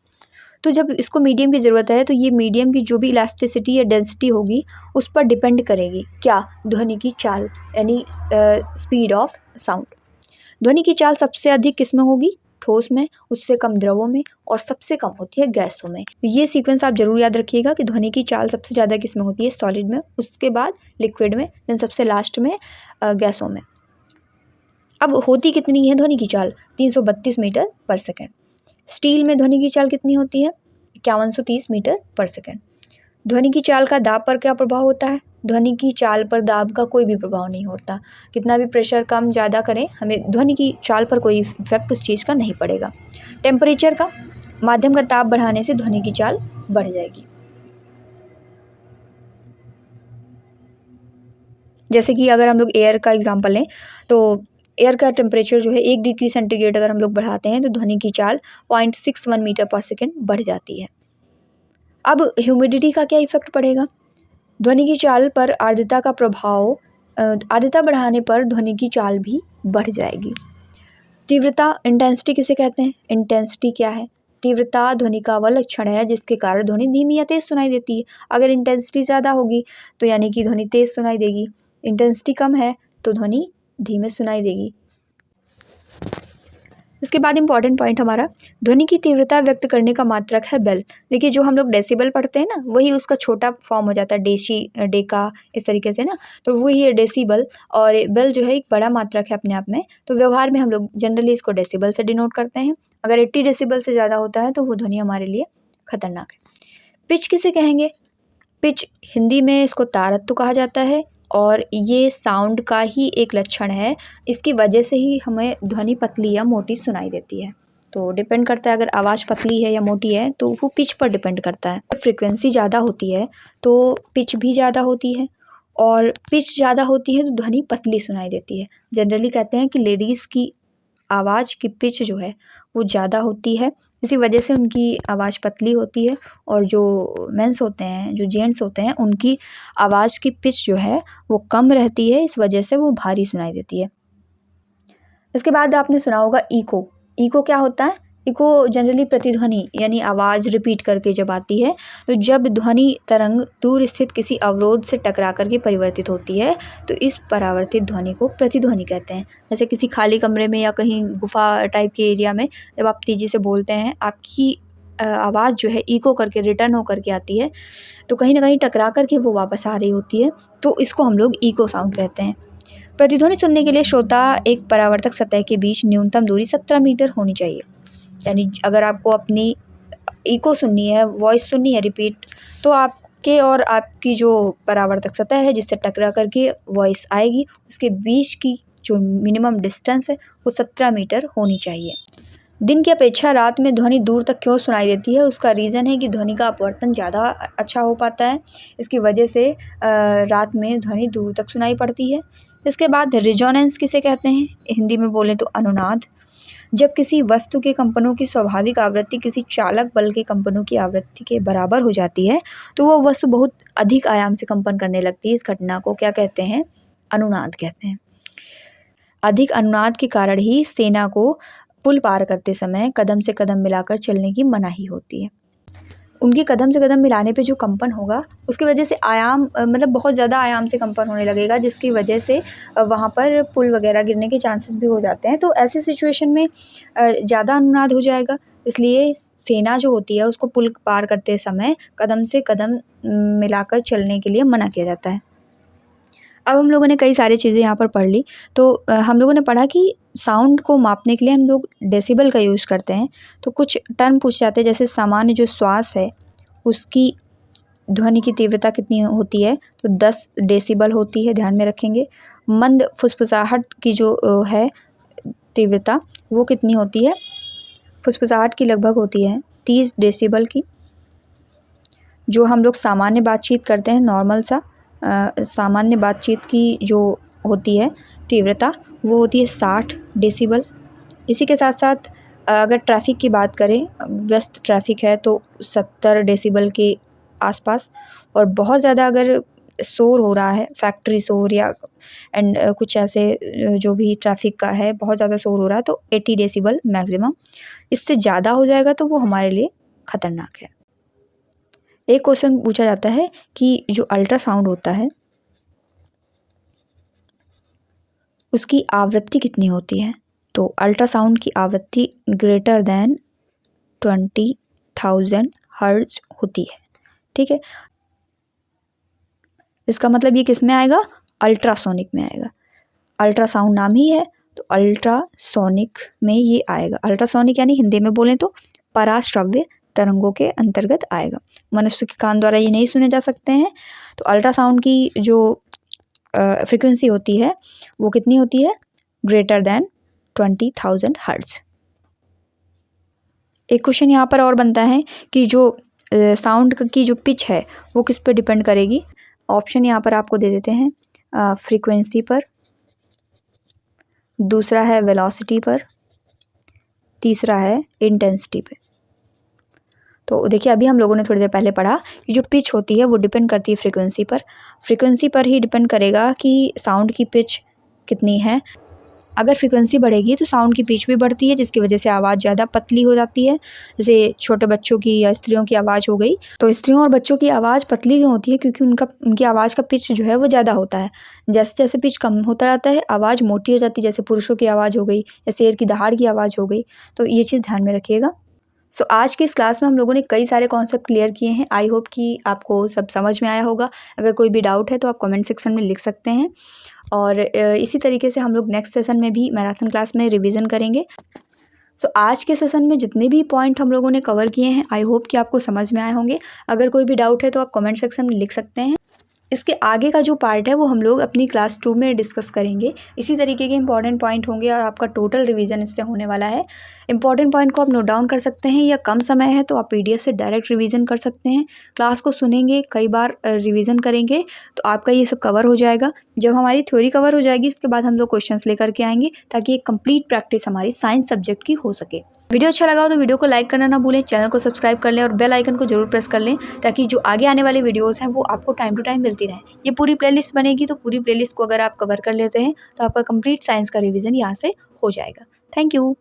तो जब इसको मीडियम की ज़रूरत है तो ये मीडियम की जो भी इलास्टिसिटी या डेंसिटी होगी उस पर डिपेंड करेगी। क्या? ध्वनि की चाल, यानी स्पीड ऑफ साउंड। ध्वनि की चाल सबसे अधिक किस में होगी? ठोस में, उससे कम द्रवों में, और सबसे कम होती है गैसों में। तो ये सीक्वेंस आप जरूर याद रखिएगा कि ध्वनि की चाल सबसे ज़्यादा किस में होती है? सॉलिड में, उसके बाद लिक्विड में, देन सबसे लास्ट में गैसों में। अब होती कितनी है ध्वनि की चाल? 332 मीटर पर सेकेंड। स्टील में ध्वनि की चाल कितनी होती है? 5130 मीटर पर सेकेंड। ध्वनि की चाल का दाब पर क्या प्रभाव होता है? ध्वनि की चाल पर दाब का कोई भी प्रभाव नहीं होता। कितना भी प्रेशर कम ज़्यादा करें, हमें ध्वनि की चाल पर कोई इफेक्ट उस चीज़ का नहीं पड़ेगा। टेम्परेचर का, माध्यम का ताप बढ़ाने से ध्वनि की चाल बढ़ जाएगी। जैसे कि अगर हम लोग एयर का एग्जांपल लें तो एयर का टेम्परेचर जो है 1 डिग्री सेंटीग्रेड अगर हम लोग बढ़ाते हैं तो ध्वनि की चाल 0.61 मीटर पर सेकेंड बढ़ जाती है। अब ह्यूमिडिटी का क्या इफेक्ट पड़ेगा? ध्वनि की चाल पर आर्द्रता का प्रभाव, आर्द्रता बढ़ाने पर ध्वनि की चाल भी बढ़ जाएगी। तीव्रता, इंटेंसिटी किसे कहते हैं? इंटेंसिटी क्या है? तीव्रता ध्वनि का वह लक्षण है जिसके कारण ध्वनि धीमी या तेज सुनाई देती है। अगर इंटेंसिटी ज़्यादा होगी तो यानी कि ध्वनि तेज सुनाई देगी, इंटेंसिटी कम है तो ध्वनि धीमे सुनाई देगी। इसके बाद इंपॉर्टेंट पॉइंट हमारा, ध्वनि की तीव्रता व्यक्त करने का मात्रक है बेल। देखिए जो हम लोग डेसिबल पढ़ते हैं ना, वही उसका छोटा फॉर्म हो जाता है, डेसी, डेका, इस तरीके से ना, तो वही है डेसिबल, और बेल जो है एक बड़ा मात्रक है अपने आप में। तो व्यवहार में हम लोग जनरली इसको डेसिबल से डिनोट करते हैं। अगर 80 डेसिबल से ज़्यादा होता है तो वो ध्वनि हमारे लिए खतरनाक है। पिच किसे कहेंगे? पिच हिंदी में इसको तारत्व कहा जाता है, और ये साउंड का ही एक लक्षण है। इसकी वजह से ही हमें ध्वनि पतली या मोटी सुनाई देती है। तो डिपेंड करता है, अगर आवाज़ पतली है या मोटी है तो वो पिच पर डिपेंड करता है। फ्रीक्वेंसी ज़्यादा होती है तो पिच भी ज़्यादा होती है, और पिच ज़्यादा होती है तो ध्वनि पतली सुनाई देती है। जनरली कहते हैं कि लेडीज़ की आवाज़ की पिच जो है वो ज़्यादा होती है, इसी वजह से उनकी आवाज़ पतली होती है, और जो मेंस होते हैं, जो जेंट्स होते हैं, उनकी आवाज़ की पिच जो है वो कम रहती है, इस वजह से वो भारी सुनाई देती है। इसके बाद आपने सुना होगा इको। इको क्या होता है? इको जनरली प्रतिध्वनि, यानी आवाज़ रिपीट करके जब आती है, तो जब ध्वनि तरंग दूर स्थित किसी अवरोध से टकरा करके परिवर्तित होती है तो इस परावर्तित ध्वनि को प्रतिध्वनि कहते हैं। जैसे किसी खाली कमरे में या कहीं गुफा टाइप के एरिया में जब आप तेज़ी से बोलते हैं, आपकी आवाज़ जो है इको करके रिटर्न होकर के आती है, तो कहीं ना कहीं टकरा करके वो वापस आ रही होती है, तो इसको हम लोग इको साउंड कहते हैं। प्रतिध्वनि सुनने के लिए श्रोता एक परावर्तक सतह के बीच न्यूनतम दूरी 17 मीटर होनी चाहिए। यानी अगर आपको अपनी इको सुननी है, वॉइस सुननी है रिपीट, तो आपके और आपकी जो परावर्तक सतह है जिससे टकरा करके वॉइस आएगी, उसके बीच की जो मिनिमम डिस्टेंस है वो 17 मीटर होनी चाहिए। दिन की अपेक्षा रात में ध्वनि दूर तक क्यों सुनाई देती है? उसका रीज़न है कि ध्वनि का अपवर्तन ज़्यादा अच्छा हो पाता है, इसकी वजह से रात में ध्वनि दूर तक सुनाई पड़ती है। इसके बाद रिजोनेंस किसे कहते हैं? हिंदी में बोलें तो अनुनाद। जब किसी वस्तु के कंपनों की स्वाभाविक आवृत्ति किसी चालक बल के कंपनों की आवृत्ति के बराबर हो जाती है तो वो वस्तु बहुत अधिक आयाम से कंपन करने लगती है। इस घटना को क्या कहते हैं? अनुनाद कहते हैं। अधिक अनुनाद के कारण ही सेना को पुल पार करते समय कदम से कदम मिलाकर चलने की मनाही होती है। उनके कदम से कदम मिलाने पे जो कंपन होगा उसकी वजह से आयाम मतलब बहुत ज़्यादा आयाम से कंपन होने लगेगा, जिसकी वजह से वहाँ पर पुल वगैरह गिरने के चांसेस भी हो जाते हैं। तो ऐसी सिचुएशन में ज़्यादा अनुनाद हो जाएगा, इसलिए सेना जो होती है उसको पुल पार करते समय कदम से कदम मिलाकर चलने के लिए मना किया जाता है। अब हम लोगों ने कई सारी चीज़ें यहाँ पर पढ़ ली। तो हम लोगों ने पढ़ा कि साउंड को मापने के लिए हम लोग डेसिबल का यूज़ करते हैं। तो कुछ टर्म पूछ जाते हैं, जैसे सामान्य जो श्वास है उसकी ध्वनि की तीव्रता कितनी होती है? तो 10 डेसिबल होती है, ध्यान में रखेंगे। मंद फुसफुसाहट की जो है तीव्रता वो कितनी होती है? फुसफुसाहट की लगभग होती है 30 डेसिबल की। जो हम लोग सामान्य बातचीत करते हैं, नॉर्मल सा सामान्य बातचीत की जो होती है तीव्रता, वो होती है 60 डेसिबल। इसी के साथ साथ अगर ट्रैफ़िक की बात करें, व्यस्त ट्रैफ़िक है तो 70 डेसिबल के आसपास। और बहुत ज़्यादा अगर शोर हो रहा है, फैक्ट्री शोर या कुछ ऐसे जो भी ट्रैफ़िक का है, बहुत ज़्यादा शोर हो रहा है तो 80 डेसिबल मैक्सिमम। इससे ज़्यादा हो जाएगा तो वो हमारे लिए ख़तरनाक है। एक क्वेश्चन पूछा जाता है कि जो अल्ट्रासाउंड होता है उसकी आवृत्ति कितनी होती है? तो अल्ट्रासाउंड की आवृत्ति ग्रेटर दैन 20,000 हर्ट्ज़ होती है। ठीक है, इसका मतलब ये किस में आएगा? अल्ट्रासोनिक में आएगा। अल्ट्रासाउंड नाम ही है तो अल्ट्रासोनिक में ये आएगा। अल्ट्रासोनिक यानी हिंदी में बोलें तो पराश्रव्य तरंगों के अंतर्गत आएगा। मनुष्य के कान द्वारा ये नहीं सुने जा सकते हैं। तो अल्ट्रासाउंड की जो फ्रीक्वेंसी होती है वो कितनी होती है? Greater than 20,000 hertz. एक क्वेश्चन यहाँ पर और बनता है कि जो साउंड की जो पिच है वो किस पे डिपेंड करेगी? ऑप्शन यहाँ पर आपको दे देते हैं, फ्रीक्वेंसी पर, दूसरा है वेलोसिटी पर, तीसरा है इंटेंसिटी पे। तो देखिए अभी हम लोगों ने थोड़ी देर पहले पढ़ा कि जो पिच होती है वो डिपेंड करती है फ्रीक्वेंसी पर। फ्रीक्वेंसी पर ही डिपेंड करेगा कि साउंड की पिच कितनी है। अगर फ्रीक्वेंसी बढ़ेगी तो साउंड की पिच भी बढ़ती है, जिसकी वजह से आवाज़ ज़्यादा पतली हो जाती है। जैसे छोटे बच्चों की या स्त्रियों की आवाज़ हो गई, तो स्त्रियों और बच्चों की आवाज़ पतली क्यों होती है? क्योंकि उनकी आवाज़ का पिच जो है वो ज़्यादा होता है। जैसे जैसे पिच कम होता जाता है आवाज़ मोटी हो जाती है, जैसे पुरुषों की आवाज़ हो गई या शेर की दहाड़ की आवाज़ हो गई। तो ये चीज़ ध्यान में रखिएगा। सो आज की इस क्लास में हम लोगों ने कई सारे कॉन्सेप्ट क्लियर किए हैं। आई होप कि आपको सब समझ में आया होगा। अगर कोई भी डाउट है तो आप कमेंट सेक्शन में लिख सकते हैं। और इसी तरीके से हम लोग नेक्स्ट सेशन में भी मैराथन क्लास में रिवीजन करेंगे। सो आज के सेशन में जितने भी पॉइंट हम लोगों ने कवर किए हैं आई होप कि आपको समझ में आए होंगे। अगर कोई भी डाउट है तो आप कमेंट सेक्शन में लिख सकते हैं। इसके आगे का जो पार्ट है वो हम लोग अपनी क्लास 2 में डिस्कस करेंगे। इसी तरीके के इंपॉर्टेंट पॉइंट होंगे और आपका टोटल रिवीजन इससे होने वाला है। इंपॉर्टेंट पॉइंट को आप नोट डाउन कर सकते हैं या कम समय है तो आप पीडीएफ से डायरेक्ट रिवीजन कर सकते हैं। क्लास को सुनेंगे, कई बार रिवीजन करेंगे तो आपका ये सब कवर हो जाएगा। जब हमारी थ्योरी कवर हो जाएगी इसके बाद हम लोग क्वेश्चंस लेकर के आएंगे ताकि एक कंप्लीट प्रैक्टिस हमारी साइंस सब्जेक्ट की हो सके। वीडियो अच्छा लगा हो तो वीडियो को लाइक करना ना भूलें, चैनल को सब्सक्राइब कर लें और बेल आइकन को जरूर प्रेस कर लें ताकि जो आगे आने वाली वीडियोस हैं वो आपको टाइम टू टाइम मिलती रहें। ये पूरी प्लेलिस्ट बनेगी तो पूरी प्लेलिस्ट को अगर आप कवर कर लेते हैं तो आपका कंप्लीट साइंस का रिवीजन यहाँ से हो जाएगा। Thank you.